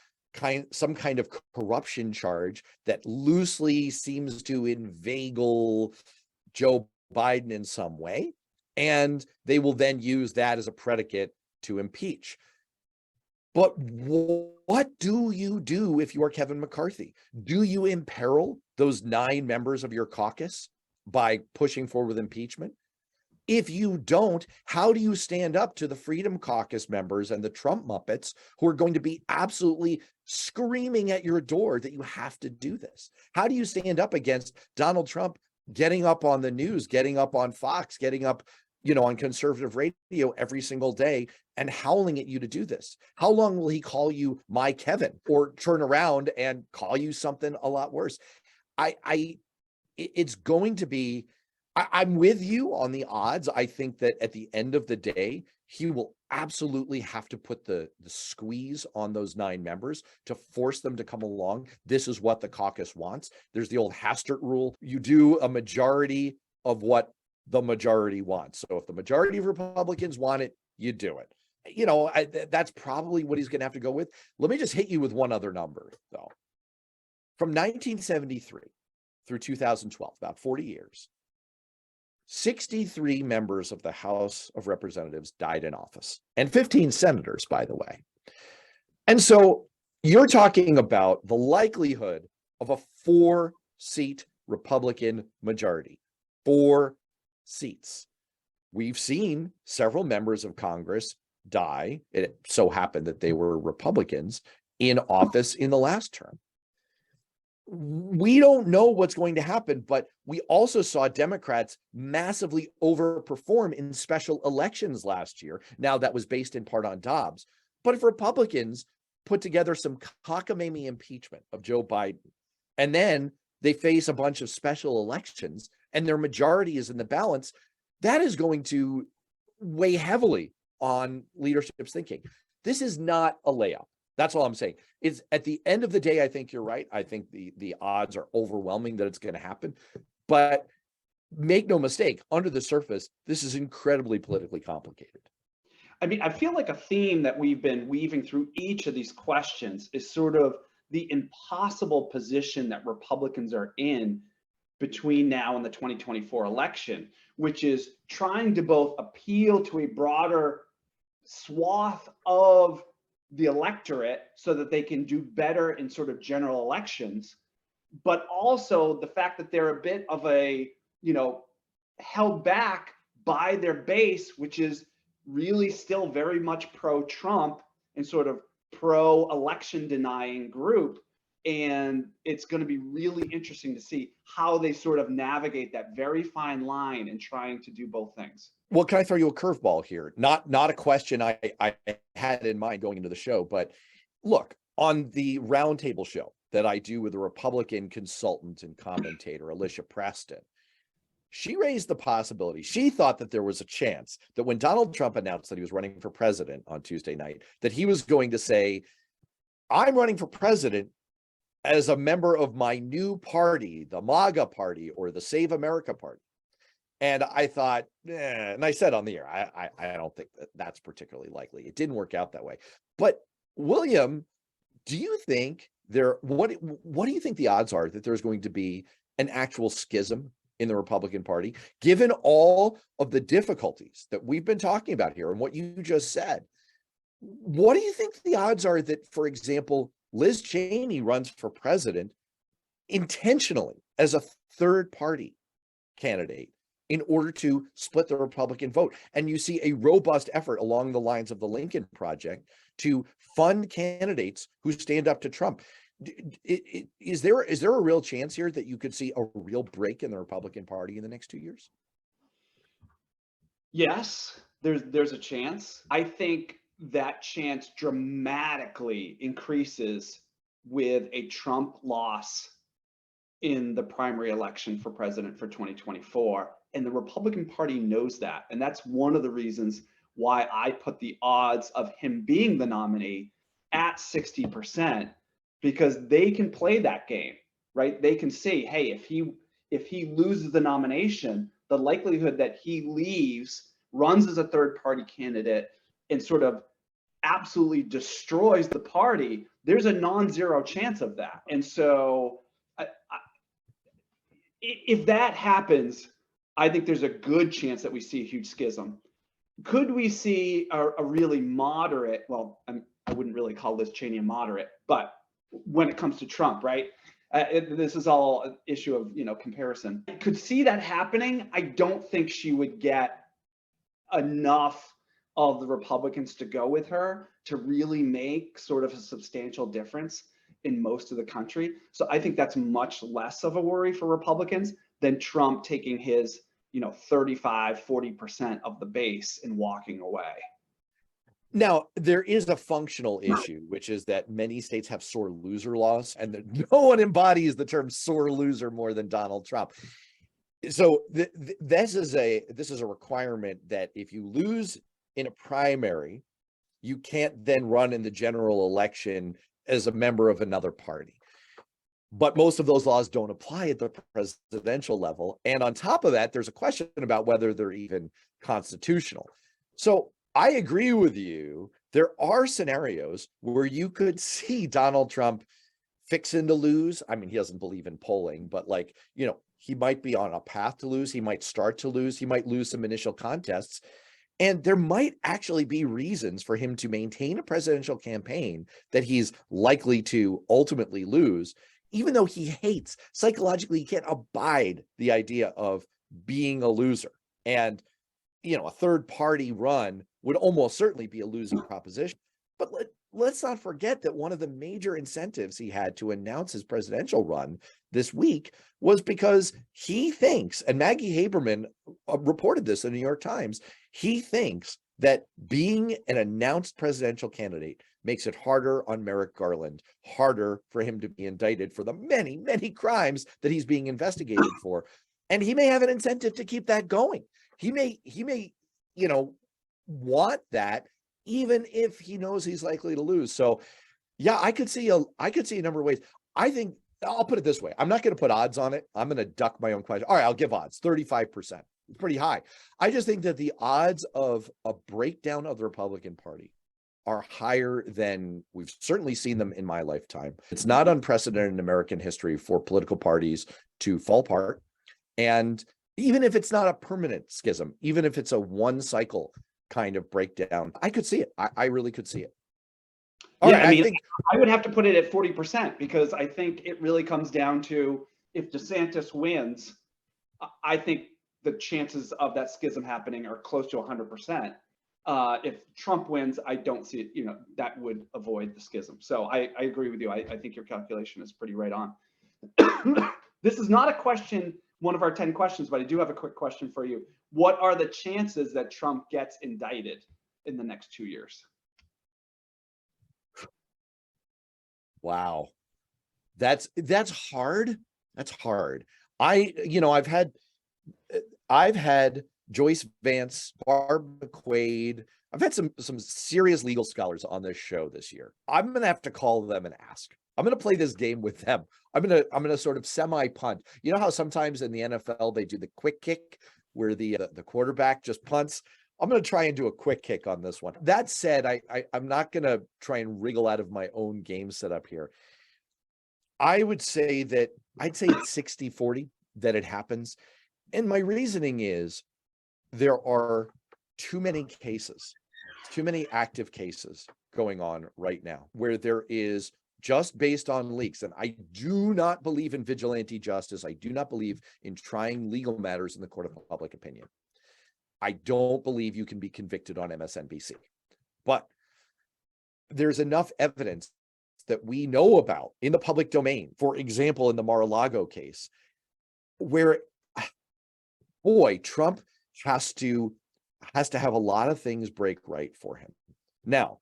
some kind of corruption charge that loosely seems to inveigle Joe Biden in some way. And they will then use that as a predicate to impeach. But what do you do if you are Kevin McCarthy? Do you imperil those 9 members of your caucus by pushing forward with impeachment? If you don't, how do you stand up to the Freedom Caucus members and the Trump Muppets who are going to be absolutely screaming at your door that you have to do this? How do you stand up against Donald Trump getting up on the news, getting up on Fox, getting up, you know, on conservative radio every single day and howling at you to do this? How long will he call you my Kevin, or turn around and call you something a lot worse? It's going to be, I'm with you on the odds. I think that at the end of the day, he will absolutely have to put the squeeze on those 9 members to force them to come along. This is what the caucus wants. There's the old Hastert rule. You do a majority of what the majority wants. So if the majority of Republicans want it, you do it. You know, that's probably what he's going to have to go with. Let me just hit you with one other number, though. From 1973 through 2012, about 40 years, 63 members of the House of Representatives died in office, and 15 senators, by the way. And so you're talking about the likelihood of a 4-seat Republican majority, 4 seats. We've seen several members of Congress die. It so happened that they were Republicans in office in the last term. We don't know what's going to happen, but we also saw Democrats massively overperform in special elections last year. Now, that was based in part on Dobbs. But if Republicans put together some cockamamie impeachment of Joe Biden, and then they face a bunch of special elections and their majority is in the balance, that is going to weigh heavily on leadership's thinking. This is not a layup. That's all I'm saying. It's at the end of the day, I think you're right. I think the odds are overwhelming that it's going to happen. But make no mistake, under the surface, this is incredibly politically complicated. I mean, I feel like a theme that we've been weaving through each of these questions is sort of the impossible position that Republicans are in between now and the 2024 election, which is trying to both appeal to a broader swath of the electorate so that they can do better in sort of general elections, but also the fact that they're a bit of a, held back by their base, which is really still very much pro-Trump and sort of pro-election denying group. And it's going to be really interesting to see how they sort of navigate that very fine line in trying to do both things. Well, can I throw you a curveball here? Not a question I had in mind going into the show, but look, on the roundtable show that I do with a Republican consultant and commentator, Alicia Preston, she raised the possibility. She thought that there was a chance that when Donald Trump announced that he was running for president on Tuesday night, that he was going to say, I'm running for president as a member of my new party, the MAGA party or the Save America party. And I thought, and I said on the air, I don't think that that's particularly likely. It didn't work out that way. But William, do you think what do you think the odds are that there's going to be an actual schism in the Republican Party, given all of the difficulties that we've been talking about here and what you just said? What do you think the odds are that, for example, Liz Cheney runs for president intentionally as a third party candidate in order to split the Republican vote? And you see a robust effort along the lines of the Lincoln Project to fund candidates who stand up to Trump. Is there a real chance here that you could see a real break in the Republican Party in the next 2 years? Yes, there's a chance. I think that chance dramatically increases with a Trump loss in the primary election for president for 2024. And the Republican Party knows that. And that's one of the reasons why I put the odds of him being the nominee at 60%, because they can play that game, right? They can say, hey, if he loses the nomination, the likelihood that he leaves, runs as a third party candidate, and sort of absolutely destroys the party, there's a non-zero chance of that. And so if that happens, I think there's a good chance that we see a huge schism. Could we see a really moderate, well, I wouldn't really call Liz Cheney a moderate, but when it comes to Trump, right? This is all an issue of, comparison. I could see that happening. I don't think she would get enough of the Republicans to go with her to really make sort of a substantial difference in most of the country. So I think that's much less of a worry for Republicans than Trump taking his, 35, 40% of the base and walking away. Now, there is a functional issue, which is that many states have sore loser laws, and that no one embodies the term sore loser more than Donald Trump. So this is a requirement that if you lose in a primary, you can't then run in the general election as a member of another party. But most of those laws don't apply at the presidential level. And on top of that, there's a question about whether they're even constitutional. So I agree with you. There are scenarios where you could see Donald Trump fixing to lose. I mean, he doesn't believe in polling, but he might be on a path to lose. He might start to lose. He might lose some initial contests. And there might actually be reasons for him to maintain a presidential campaign that he's likely to ultimately lose, even though he hates, psychologically, he can't abide the idea of being a loser. And, a third party run would almost certainly be a losing proposition. But let's not forget that one of the major incentives he had to announce his presidential run this week was because he thinks, and Maggie Haberman reported this in the New York Times, he thinks that being an announced presidential candidate makes it harder on Merrick Garland, harder for him to be indicted for the many, many crimes that he's being investigated for. And he may have an incentive to keep that going. He may, want that, even if he knows he's likely to lose. So yeah, I could see a number of ways. I think I'll put it this way. I'm not going to put odds on it. I'm going to duck my own question. All right, I'll give odds, 35%. It's pretty high. I just think that the odds of a breakdown of the Republican Party are higher than we've certainly seen them in my lifetime. It's not unprecedented in American history for political parties to fall apart. And even if it's not a permanent schism, even if it's a one cycle kind of breakdown, I could see it. I really could see it. All Yeah, right, I I mean, think I would have to put it at 40% because I think it really comes down to if DeSantis wins, I think the chances of that schism happening are close to 100%. If Trump wins, I don't see it, that would avoid the schism. So I agree with you. I think your calculation is pretty right on. This is not a question, one of our 10 questions, but I do have a quick question for you. What are the chances that Trump gets indicted in the next 2 years? wow. That's hard. That's hard. I've had Joyce Vance, Barb McQuaid. I've had some serious legal scholars on this show this year. I'm gonna have to call them and ask. I'm gonna play this game with them. I'm gonna sort of semi punt. You know how sometimes in the NFL they do the quick kick where the quarterback just punts. I'm going to try and do a quick kick on this one. That said, I'm not going to try and wriggle out of my own game setup here. I would say that I'd say it's 60-40 that it happens. And my reasoning is there are too many cases, too many active cases going on right now where there is, just based on leaks. And I do not believe in vigilante justice. I do not believe in trying legal matters in the court of public opinion. I don't believe you can be convicted on MSNBC. But there's enough evidence that we know about in the public domain, for example, in the Mar-a-Lago case, where, boy, Trump has to have a lot of things break right for him. Now,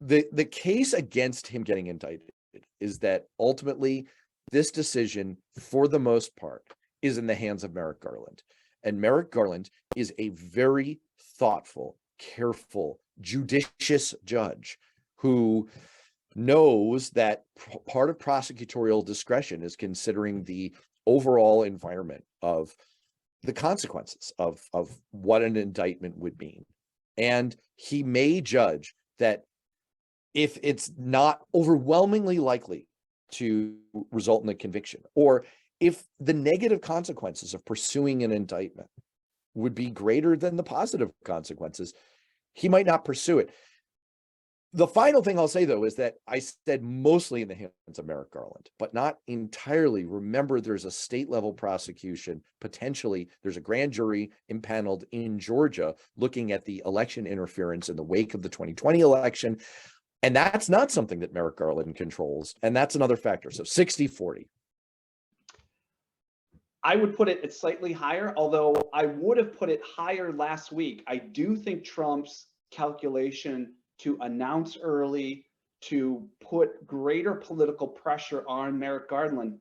the case against him getting indicted is that ultimately this decision, for the most part, is in the hands of Merrick Garland. And Merrick Garland is a very thoughtful, careful, judicious judge who knows that part of prosecutorial discretion is considering the overall environment of the consequences of what an indictment would mean. And he may judge that if it's not overwhelmingly likely to result in a conviction, or if the negative consequences of pursuing an indictment would be greater than the positive consequences, he might not pursue it. The final thing I'll say, though, is that I said mostly in the hands of Merrick Garland, but not entirely. Remember, there's a state level prosecution. Potentially, there's a grand jury impaneled in Georgia looking at the election interference in the wake of the 2020 election. And that's not something that Merrick Garland controls. And that's another factor. So 60-40. I would put it at slightly higher, although I would have put it higher last week. I do think Trump's calculation to announce early, to put greater political pressure on Merrick Garland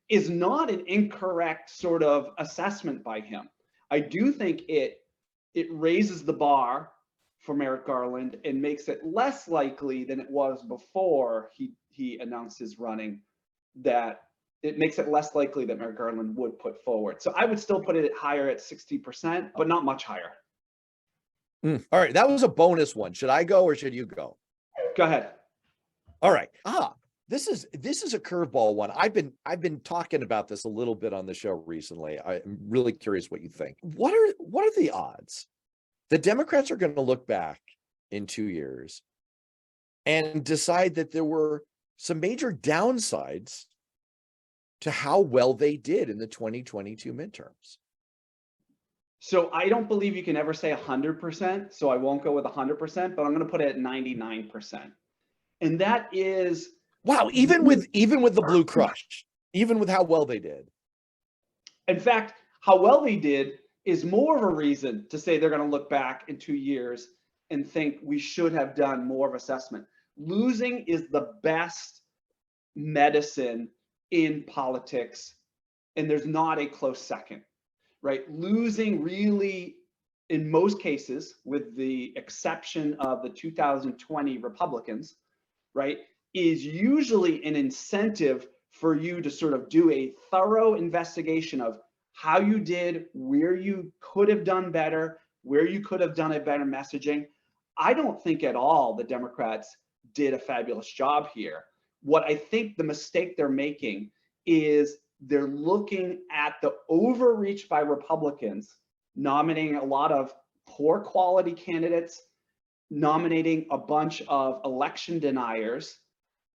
is not an incorrect sort of assessment by him. I do think it raises the bar for Merrick Garland and makes it less likely than it was before he announced his running, that it makes it less likely that Merrick Garland would put forward. So I would still put it higher at 60%, but not much higher. All right, that was a bonus one. Should I go or should you go? Go ahead. All right. This is a curveball one. I've been talking about this a little bit on the show recently. I'm really curious what you think. What are the odds the Democrats are going to look back in 2 years and decide that there were some major downsides to how well they did in the 2022 midterms? So I don't believe you can ever say 100%, so I won't go with 100%, but I'm going to put it at 99%. And that is, wow, even with the Blue Crush, even with how well they did. In fact, how well they did is more of a reason to say they're going to look back in 2 years and think we should have done more of assessment. Losing is the best medicine in politics, and there's not a close second, right? Losing really, in most cases, with the exception of the 2020 Republicans, right, is usually an incentive for you to sort of do a thorough investigation of how you did, where you could have done better, where you could have done a better messaging. I don't think at all the Democrats did a fabulous job here. What I think the mistake they're making is they're looking at the overreach by Republicans, nominating a lot of poor quality candidates nominating a bunch of election deniers,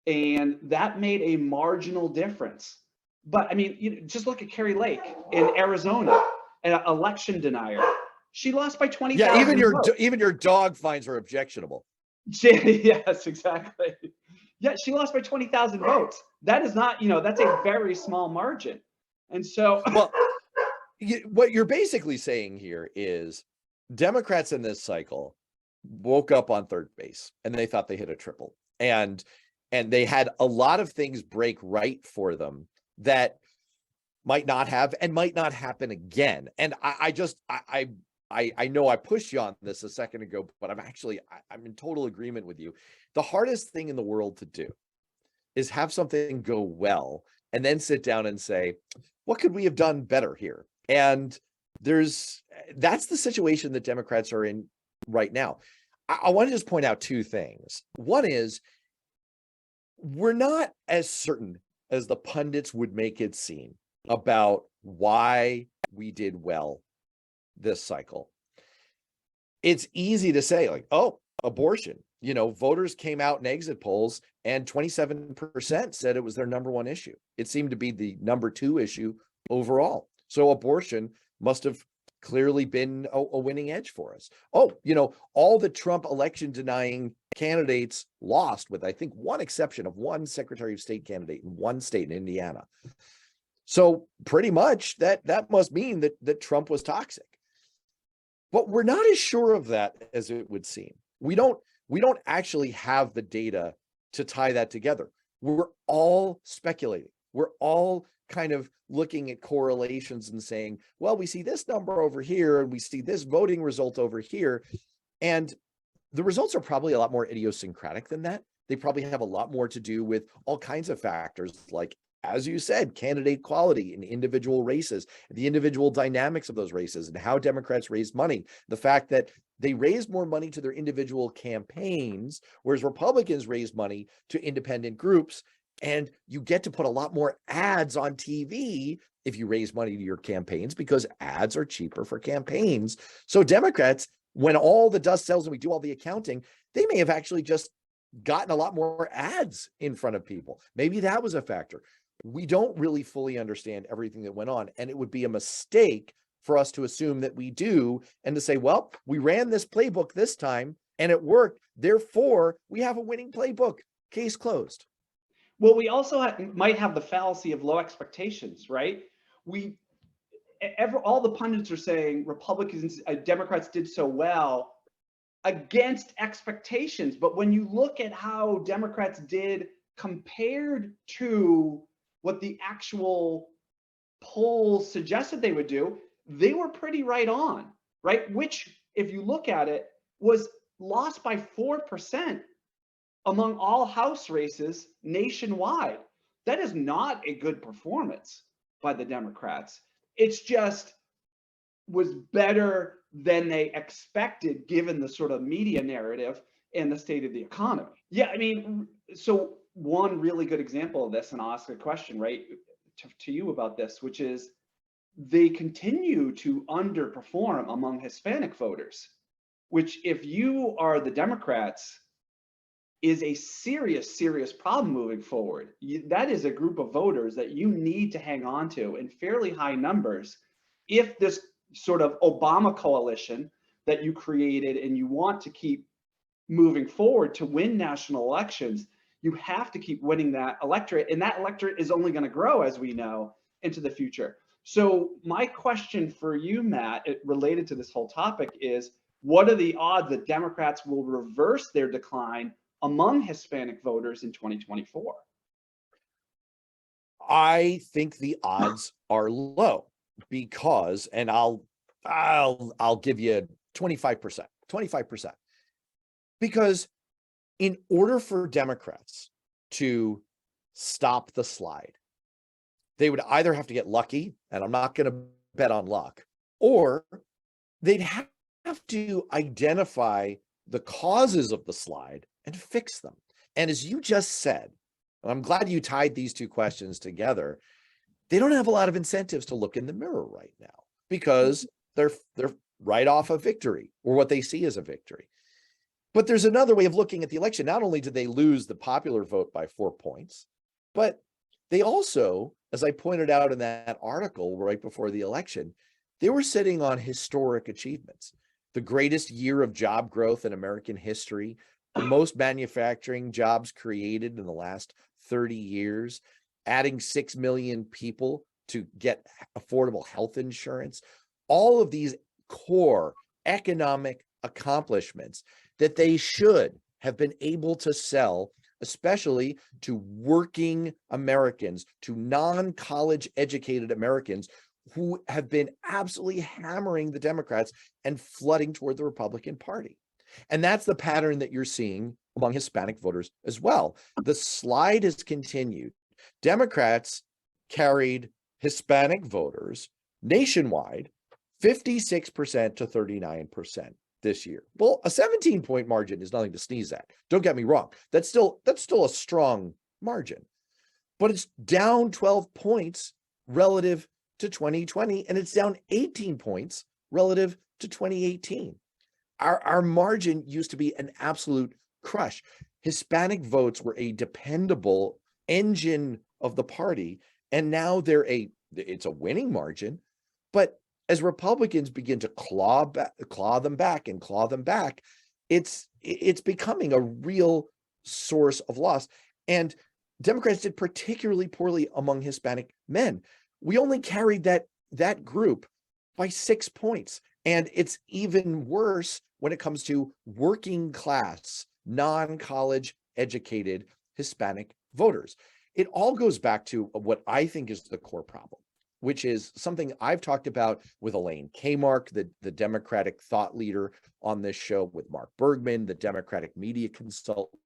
and that made a marginal difference. But I mean, just look at Carrie Lake in Arizona, an election denier. She lost by 20,000 Yeah, votes. even your dog finds her objectionable. Yes, exactly. Yeah, she lost by 20,000 votes. That is not, that's a very small margin. And so, Well, what you're basically saying here is Democrats in this cycle woke up on third base and they thought they hit a triple, and they had a lot of things break right for them that might not have and might not happen again. And I know I pushed you on this a second ago, but I'm in total agreement with you. The hardest thing in the world to do is have something go well and then sit down and say, what could we have done better here? And that's the situation that Democrats are in right now. I want to just point out two things. One is, we're not as certain as the pundits would make it seem about why we did well this cycle. It's easy to say, like, oh, abortion. Voters came out in exit polls and 27% said it was their number one issue. It seemed to be the number two issue overall. So abortion must have clearly been a winning edge for us. Oh, all the Trump election denying candidates lost, with I think one exception of one Secretary of State candidate in one state in Indiana. So pretty much that must mean that Trump was toxic. But we're not as sure of that as it would seem. We don't actually have the data to tie that together. We're all speculating. We're all kind of looking at correlations and saying, well, we see this number over here and we see this voting result over here. And the results are probably a lot more idiosyncratic than that. They probably have a lot more to do with all kinds of factors, like, as you said, candidate quality in individual races, the individual dynamics of those races, and how Democrats raised money. The fact that they raised more money to their individual campaigns, whereas Republicans raised money to independent groups. And you get to put a lot more ads on TV if you raise money to your campaigns, because ads are cheaper for campaigns. So Democrats, when all the dust settles and we do all the accounting, they may have actually just gotten a lot more ads in front of people. Maybe that was a factor. We don't really fully understand everything that went on, and it would be a mistake for us to assume that we do, and to say, well, we ran this playbook this time and it worked, therefore we have a winning playbook, case closed. Well, we also might have the fallacy of low expectations, right? All the pundits are saying Republicans, Democrats did so well against expectations. But when you look at how Democrats did compared to what the actual polls suggested they would do, they were pretty right on, right? Which, if you look at it, was lost by 4% among all House races nationwide. That is not a good performance by the Democrats. It's just was better than they expected, given the sort of media narrative and the state of the economy. Yeah, I mean, so one really good example of this, and I'll ask a question, right, to you about this, which is they continue to underperform among Hispanic voters, which, if you are the Democrats, is a serious, serious problem moving forward. That is a group of voters that you need to hang on to in fairly high numbers if this sort of Obama coalition that you created and you want to keep moving forward to win national elections, you have to keep winning that electorate, and that electorate is only going to grow, as we know, into the future. So my question for you, Matt, related to this whole topic is, what are the odds that Democrats will reverse their decline among Hispanic voters in 2024? I think the odds are low, because, and I'll give you 25%, because in order for Democrats to stop the slide, they would either have to get lucky, and I'm not going to bet on luck, or they'd have to identify the causes of the slide and fix them. And as you just said, and I'm glad you tied these two questions together, they don't have a lot of incentives to look in the mirror right now, because they're right off a victory, or what they see as a victory. But there's another way of looking at the election. Not only did they lose the popular vote by 4 points, but they also, as I pointed out in that article right before the election, they were sitting on historic achievements. The greatest year of job growth in American history, the most manufacturing jobs created in the last 30 years, adding 6 million people to get affordable health insurance, all of these core economic accomplishments that they should have been able to sell, especially to working Americans, to non-college educated Americans who have been absolutely hammering the Democrats and flooding toward the Republican Party. And that's the pattern that you're seeing among Hispanic voters as well. The slide has continued. Democrats carried Hispanic voters nationwide 56% to 39% this year. Well, a 17-point margin is nothing to sneeze at. Don't get me wrong. That's still a strong margin, but it's down 12 points relative to 2020, and it's down 18 points relative to 2018. Our margin used to be an absolute crush. Hispanic votes were a dependable engine of the party, and now it's a winning margin. But as Republicans begin to claw them back, it's becoming a real source of loss. And Democrats did particularly poorly among Hispanic men. We only carried that group by 6 points. And it's even worse when it comes to working class, non-college educated Hispanic voters. It all goes back to what I think is the core problem, which is something I've talked about with Elaine Kamarck, the Democratic thought leader on this show, with Mark Bergman, the Democratic media consultant,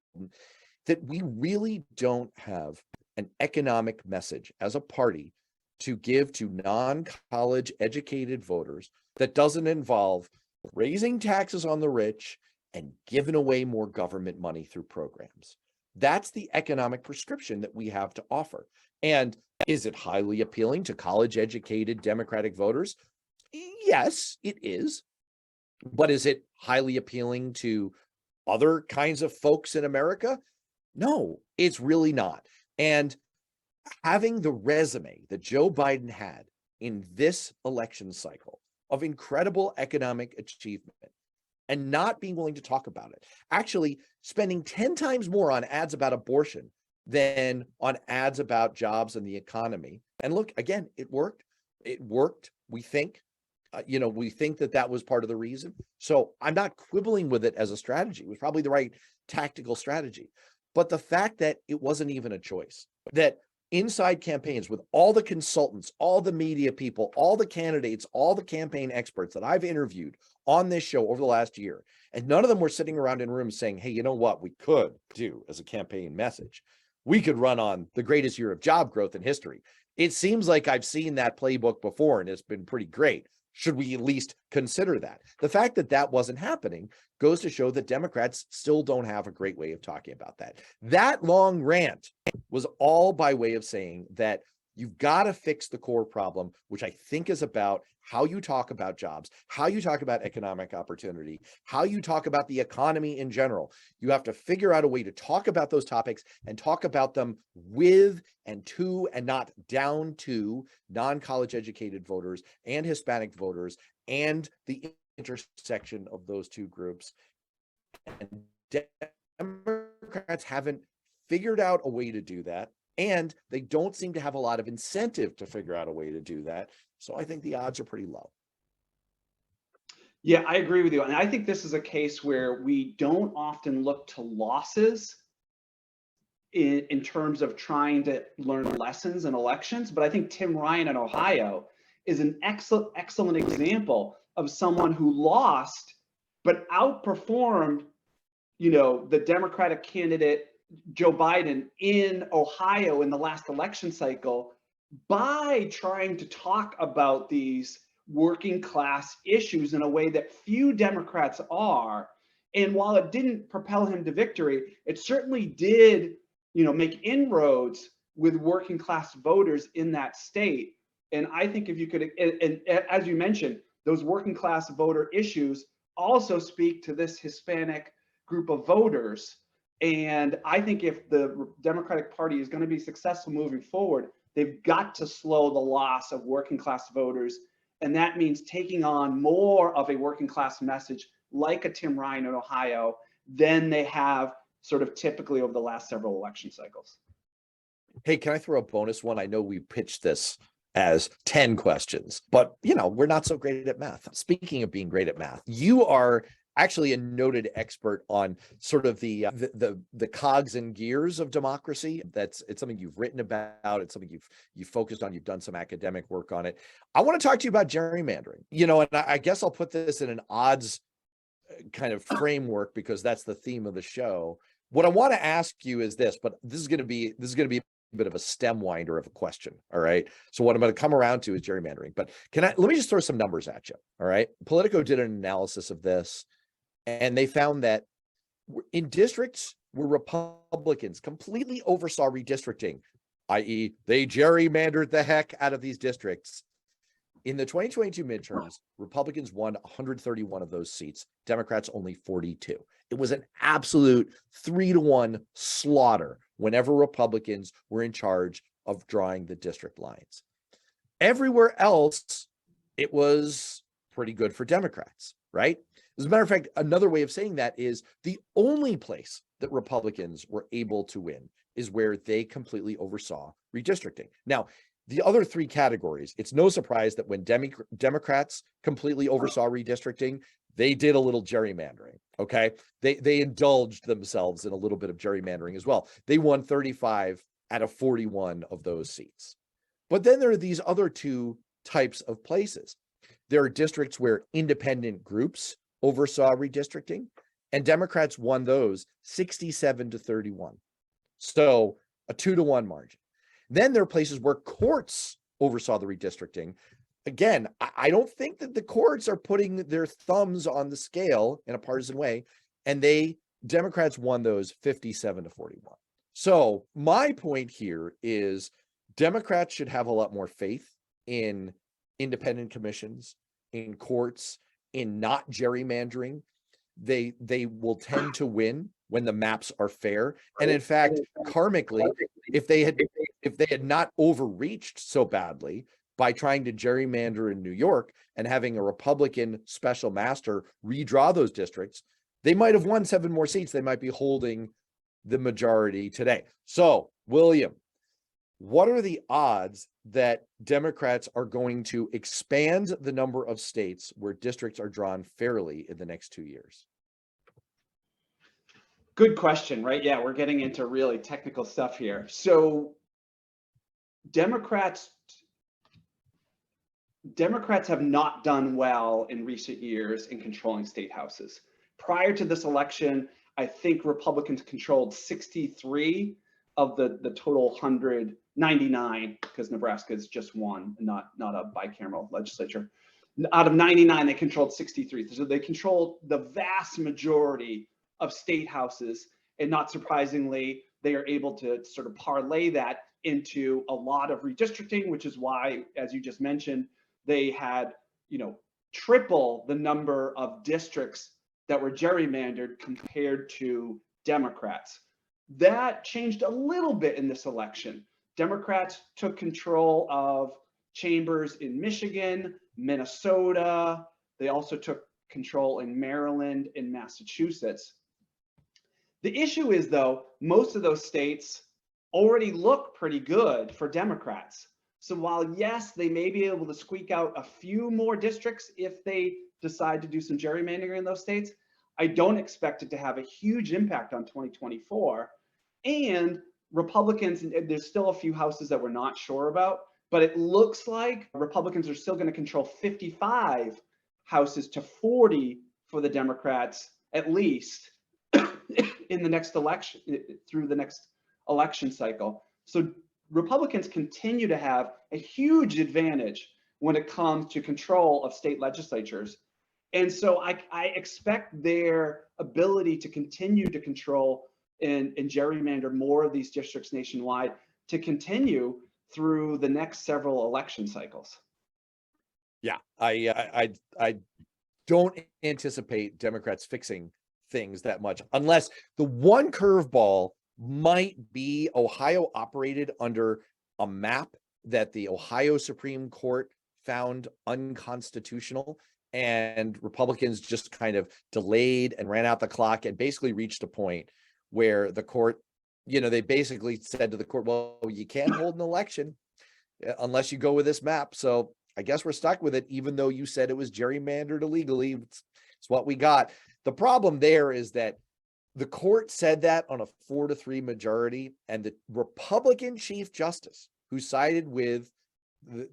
that we really don't have an economic message as a party to give to non-college educated voters that doesn't involve raising taxes on the rich and giving away more government money through programs. That's the economic prescription that we have to offer. And is it highly appealing to college-educated Democratic voters? Yes, it is. But is it highly appealing to other kinds of folks in America? No, it's really not. And having the resume that Joe Biden had in this election cycle of incredible economic achievement and not being willing to talk about it, actually spending 10 times more on ads about abortion than on ads about jobs and the economy. And look, again, it worked. It worked. We think, we think that was part of the reason. So I'm not quibbling with it as a strategy. It was probably the right tactical strategy. But the fact that it wasn't even a choice, that inside campaigns with all the consultants, all the media people, all the candidates, all the campaign experts that I've interviewed on this show over the last year, and none of them were sitting around in rooms saying, hey, you know what we could do as a campaign message? We could run on the greatest year of job growth in history. It seems like I've seen that playbook before and it's been pretty great. Should we at least consider that? The fact that that wasn't happening goes to show that Democrats still don't have a great way of talking about that. That long rant was all by way of saying that you've got to fix the core problem, which I think is about how you talk about jobs, how you talk about economic opportunity, how you talk about the economy in general. You have to figure out a way to talk about those topics and talk about them with and to and not down to non-college educated voters and Hispanic voters and the intersection of those two groups. And Democrats haven't figured out a way to do that. And they don't seem to have a lot of incentive to figure out a way to do that. So I think the odds are pretty low. Yeah, I agree with you. And I think this is a case where we don't often look to losses in terms of trying to learn lessons in elections. But I think Tim Ryan in Ohio is an excellent example of someone who lost, but outperformed, the Democratic candidate Joe Biden in Ohio in the last election cycle by trying to talk about these working class issues in a way that few Democrats are. And while it didn't propel him to victory, it certainly did, make inroads with working class voters in that state. And I think if you could, and as you mentioned, those working class voter issues also speak to this Hispanic group of voters. And I think if the Democratic Party is going to be successful moving forward, they've got to slow the loss of working class voters. And that means taking on more of a working class message like a Tim Ryan in Ohio than they have sort of typically over the last several election cycles. Hey, can I throw a bonus one? I know we pitched this as 10 questions, but we're not so great at math. Speaking of being great at math, you are actually a noted expert on sort of the cogs and gears of democracy. It's something you've written about. It's something you've focused on. You've done some academic work on it. I want to talk to you about gerrymandering. And I guess I'll put this in an odds kind of framework because that's the theme of the show. What I want to ask you is this, but this is going to be a bit of a stem winder of a question. All right. So what I'm going to come around to is gerrymandering, but let me just throw some numbers at you. All right. Politico did an analysis of this, and they found that in districts where Republicans completely oversaw redistricting, i.e. they gerrymandered the heck out of these districts, in the 2022 midterms, Republicans won 131 of those seats, Democrats only 42. It was an absolute 3-to-1 slaughter whenever Republicans were in charge of drawing the district lines. Everywhere else, it was pretty good for Democrats, right? As a matter of fact, another way of saying that is the only place that Republicans were able to win is where they completely oversaw redistricting. Now, the other three categories, it's no surprise that when Democrats completely oversaw redistricting, they did a little gerrymandering, okay? They indulged themselves in a little bit of gerrymandering as well. They won 35 out of 41 of those seats. But then there are these other two types of places. There are districts where independent groups oversaw redistricting, and Democrats won those 67 to 31. So a 2-to-1 margin. Then there are places where courts oversaw the redistricting. Again, I don't think that the courts are putting their thumbs on the scale in a partisan way, and Democrats won those 57 to 41. So my point here is Democrats should have a lot more faith in independent commissions, in courts, in not gerrymandering. They will tend to win when the maps are fair. And in fact, karmically, if they had not overreached so badly by trying to gerrymander in New York and having a Republican special master redraw those districts, they might have won 7 more seats. They might be holding the majority today. So, William, what are the odds that Democrats are going to expand the number of states where districts are drawn fairly in the next 2 years? Good question, right? Yeah, we're getting into really technical stuff here. So Democrats have not done well in recent years in controlling state houses. Prior to this election, I think Republicans controlled 63 of the total 199, because Nebraska is just one, not a bicameral legislature. Out of 99, they controlled 63. So they controlled the vast majority of state houses, and not surprisingly, they are able to sort of parlay that into a lot of redistricting, which is why, as you just mentioned, they had, triple the number of districts that were gerrymandered compared to Democrats. That changed a little bit in this election. Democrats took control of chambers in Michigan, Minnesota. They also took control in Maryland and Massachusetts. The issue is, though, most of those states already look pretty good for Democrats. So while, yes, they may be able to squeak out a few more districts if they decide to do some gerrymandering in those states, I don't expect it to have a huge impact on 2024. And Republicans, there's still a few houses that we're not sure about, but it looks like Republicans are still going to control 55 houses to 40 for the Democrats, at least in the next election, through the next election cycle. So Republicans continue to have a huge advantage when it comes to control of state legislatures. And so I expect their ability to continue to control and gerrymander more of these districts nationwide to continue through the next several election cycles. Yeah, I don't anticipate Democrats fixing things that much, unless the one curveball might be Ohio operated under a map that the Ohio Supreme Court found unconstitutional, and Republicans just kind of delayed and ran out the clock and basically reached a point where the court, they basically said to the court, well, you can't hold an election unless you go with this map. So I guess we're stuck with it, even though you said it was gerrymandered illegally. It's what we got. The problem there is that the court said that on a 4-3 majority, and the Republican Chief Justice, who sided with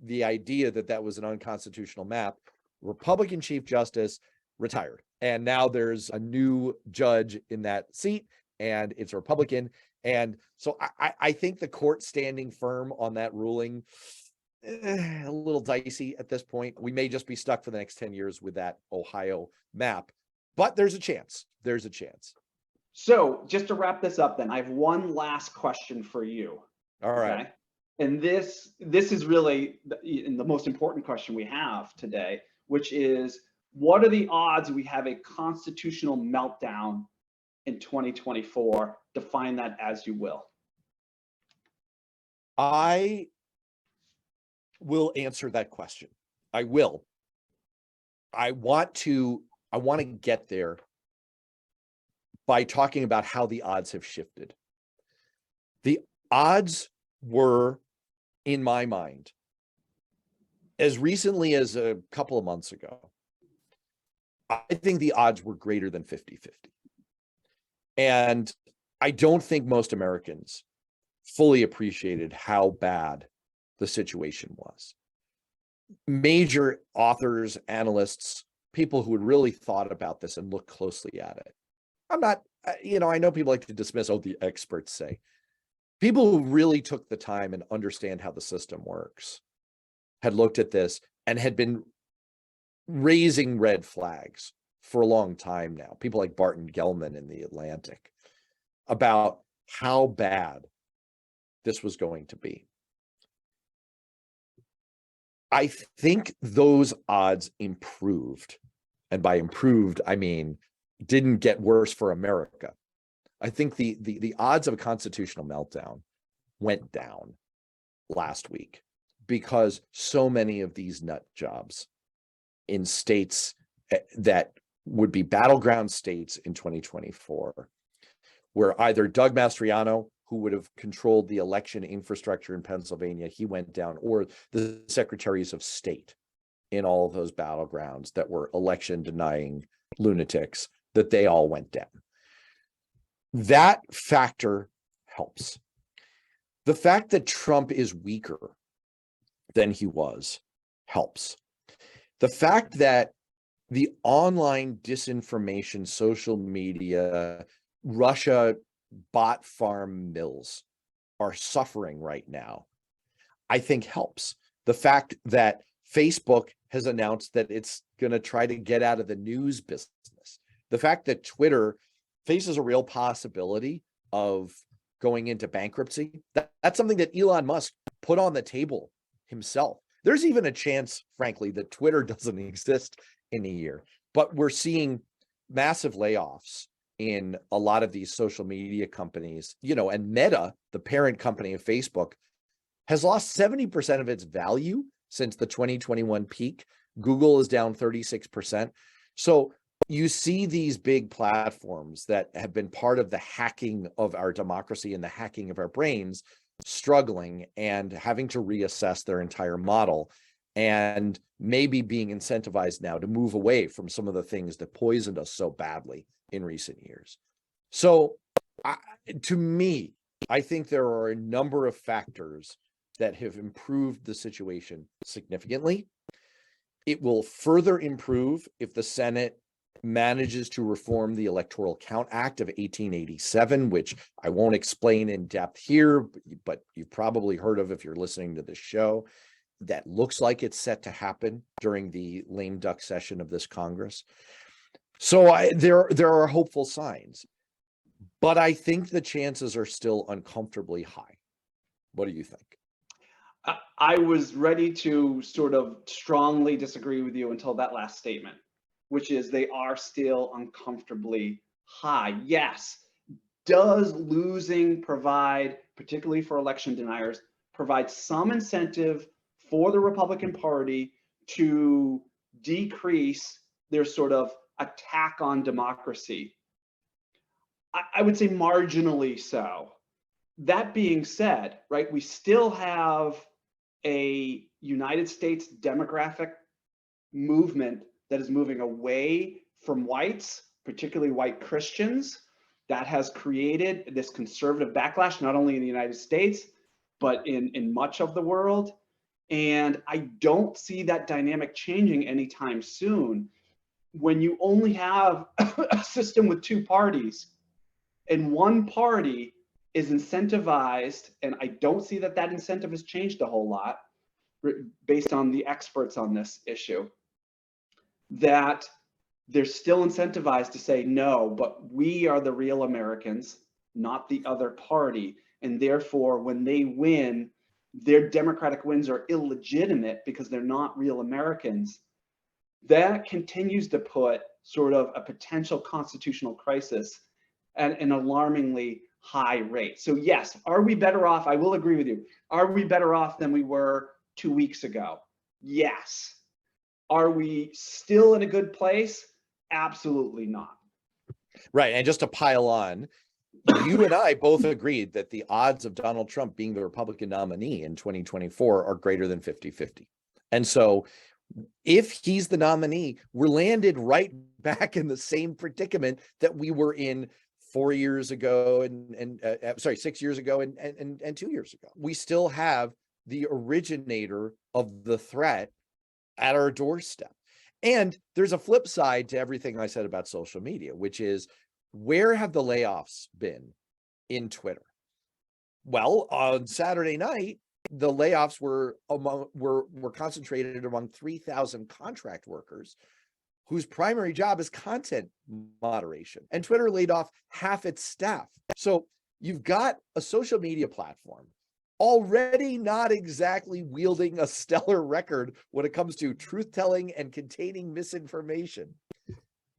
the idea that that was an unconstitutional map, Republican Chief Justice, retired. And now there's a new judge in that seat, and it's a Republican. And so I think the court standing firm on that ruling, a little dicey at this point. We may just be stuck for the next 10 years with that Ohio map, but there's a chance. There's a chance. So just to wrap this up, then I have one last question for you. All right. Okay? And this is really the most important question we have today, which is, what are the odds we have a constitutional meltdown in 2024? Define that as you will. I will answer that question. I will. I want to get there by talking about how the odds have shifted. The odds were, in my mind, as recently as a couple of months ago, I think the odds were greater than 50-50. And I don't think most Americans fully appreciated how bad the situation was. Major authors, analysts, people who had really thought about this and looked closely at it. I'm not, I know people like to dismiss, the experts say. People who really took the time and understand how the system works had looked at this and had been raising red flags for a long time now. People like Barton Gellman in The Atlantic, about how bad this was going to be. I think those odds improved. And by improved, I mean, didn't get worse for America. I think the odds of a constitutional meltdown went down last week because so many of these nut jobs in states that would be battleground states in 2024 were either Doug Mastriano, who would have controlled the election infrastructure in Pennsylvania, he went down, or the secretaries of state in all of those battlegrounds that were election denying lunatics, that they all went down. That factor helps. The fact that Trump is weaker than he was helps. The fact that the online disinformation, social media, Russia bot farm mills are suffering right now, I think helps. The fact that Facebook has announced that it's going to try to get out of the news business. The fact that Twitter faces a real possibility of going into bankruptcy, that's something that Elon Musk put on the table himself. There's even a chance, frankly, that Twitter doesn't exist in a year. But we're seeing massive layoffs in a lot of these social media companies, and Meta, the parent company of Facebook, has lost 70% of its value since the 2021 peak. Google is down 36%. So you see these big platforms that have been part of the hacking of our democracy and the hacking of our brains struggling and having to reassess their entire model, and maybe being incentivized now to move away from some of the things that poisoned us so badly in recent years. So to me, I think there are a number of factors that have improved the situation significantly. It will further improve if the Senate manages to reform the Electoral Count Act of 1887, which I won't explain in depth here, but you've probably heard of if you're listening to this show. That looks like it's set to happen during the lame duck session of this Congress. So there are hopeful signs, but I think the chances are still uncomfortably high. What do you think? I was ready to sort of strongly disagree with you until that last statement, which is they are still uncomfortably high. Yes. Does losing provide, particularly for election deniers, provide some incentive for the Republican Party to decrease their sort of attack on democracy? I would say marginally so. That being said, right, we still have a United States demographic movement that is moving away from whites, particularly white Christians. That has created this conservative backlash, not only in the United States, but in much of the world. And I don't see that dynamic changing anytime soon. When you only have a system with two parties, and one party is incentivized, and I don't see that that incentive has changed a whole lot based on the experts on this issue, that they're still incentivized to say, no, but we are the real Americans, not the other party. And therefore, when they win, their Democratic wins are illegitimate because they're not real Americans. That continues to put sort of a potential constitutional crisis at an alarmingly high rate. So yes, are we better off? I will agree with you. Are we better off than we were 2 weeks ago? Yes. Are we still in a good place? Absolutely not. Right. And just to pile on, you and I both agreed that the odds of Donald Trump being the Republican nominee in 2024 are greater than 50-50. And so if he's the nominee, we're landed right back in the same predicament that we were in 4 years ago and 6 years ago and 2 years ago. We still have the originator of the threat at our doorstep. And there's a flip side to everything I said about social media, which is, where have the layoffs been in Twitter? Well, on Saturday night, the layoffs were concentrated among 3,000 contract workers whose primary job is content moderation. And Twitter laid off half its staff. So you've got a social media platform already not exactly wielding a stellar record when it comes to truth-telling and containing misinformation,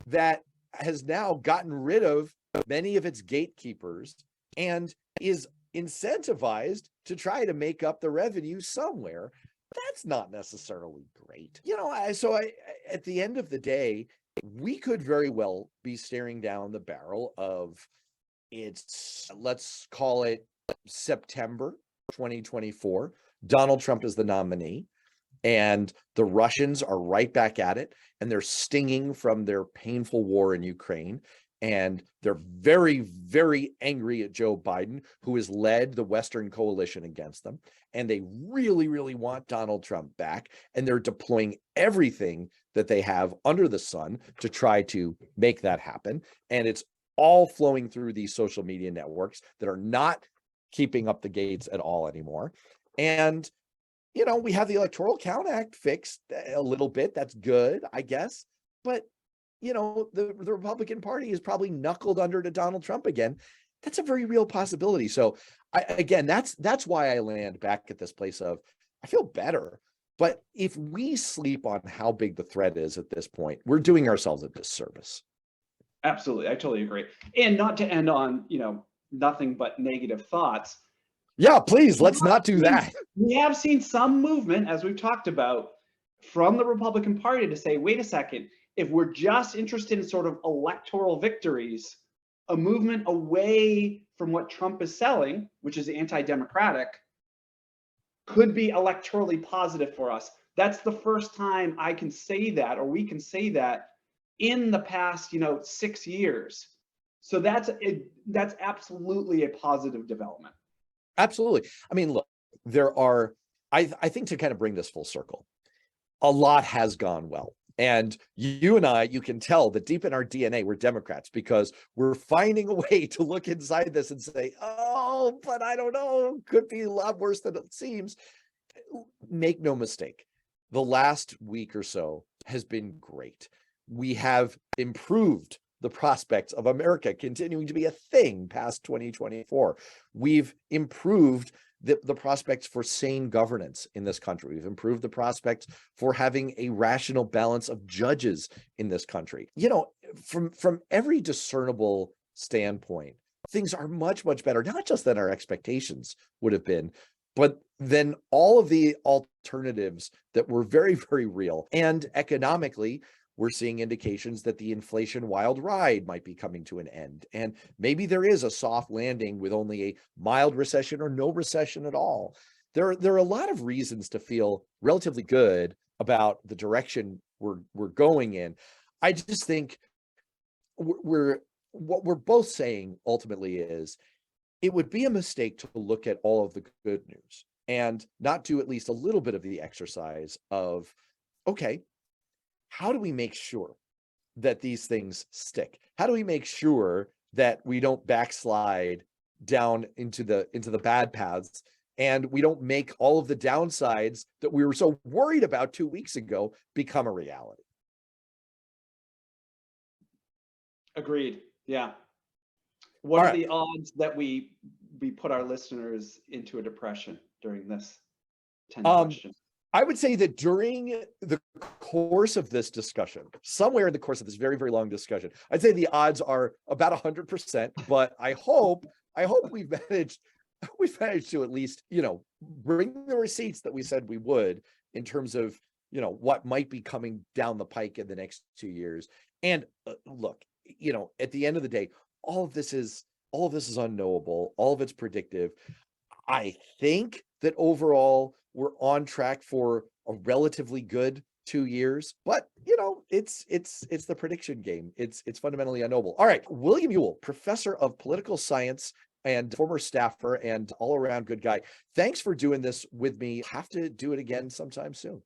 that has now gotten rid of many of its gatekeepers and is incentivized to try to make up the revenue somewhere. That's not necessarily great. At the end of the day, we could very well be staring down the barrel of, let's call it September 2024. Donald Trump is the nominee, and the Russians are right back at it, and they're stinging from their painful war in Ukraine. And they're very, very angry at Joe Biden, who has led the Western coalition against them. And they really, really want Donald Trump back. And they're deploying everything that they have under the sun to try to make that happen. And it's all flowing through these social media networks that are not keeping up the gates at all anymore. And, we have the Electoral Count Act fixed a little bit. That's good, I guess. But the Republican Party is probably knuckled under to Donald Trump again. That's a very real possibility. So that's why I land back at this place of, I feel better. But if we sleep on how big the threat is at this point, we're doing ourselves a disservice. Absolutely. I totally agree. And not to end on, nothing but negative thoughts. Yeah, please, let's not do that. We have seen some movement, as we've talked about, from the Republican Party to say, wait a second, if we're just interested in sort of electoral victories, a movement away from what Trump is selling, which is anti-democratic, could be electorally positive for us. That's the first time I can say that, or we can say that, in the past, 6 years. So that's absolutely a positive development. Absolutely. I mean, look, I think, to kind of bring this full circle, a lot has gone well. And you and I, you can tell that deep in our DNA, we're Democrats, because we're finding a way to look inside this and say, oh, but I don't know, could be a lot worse than it seems. Make no mistake, the last week or so has been great. We have improved the prospects of America continuing to be a thing past 2024. We've improved the prospects for sane governance in this country. We've improved the prospects for having a rational balance of judges in this country. from every discernible standpoint, things are much, much better, not just than our expectations would have been, but then all of the alternatives that were very, very real. And economically, we're seeing indications that the inflation wild ride might be coming to an end. And maybe there is a soft landing with only a mild recession or no recession at all. There are a lot of reasons to feel relatively good about the direction we're going in. I just think we're what we're both saying ultimately is it would be a mistake to look at all of the good news and not do at least a little bit of the exercise of, okay, how do we make sure that these things stick? How do we make sure that we don't backslide down into the bad paths and we don't make all of the downsides that we were so worried about 2 weeks ago become a reality? Agreed. Yeah. What All are right. the odds that we put our listeners into a depression during this 10 questions? I would say that during the course of this discussion, somewhere in the course of this very, very long discussion, I'd say the odds are about 100%, but I hope we've managed to at least, bring the receipts that we said we would in terms of, what might be coming down the pike in the next 2 years. And look, at the end of the day, all of this is unknowable. All of it's predictive. I think that overall we're on track for a relatively good 2 years, but it's the prediction game. It's fundamentally unknowable. All right, William Ewell, professor of political science and former staffer and all around good guy. Thanks for doing this with me. Have to do it again sometime soon.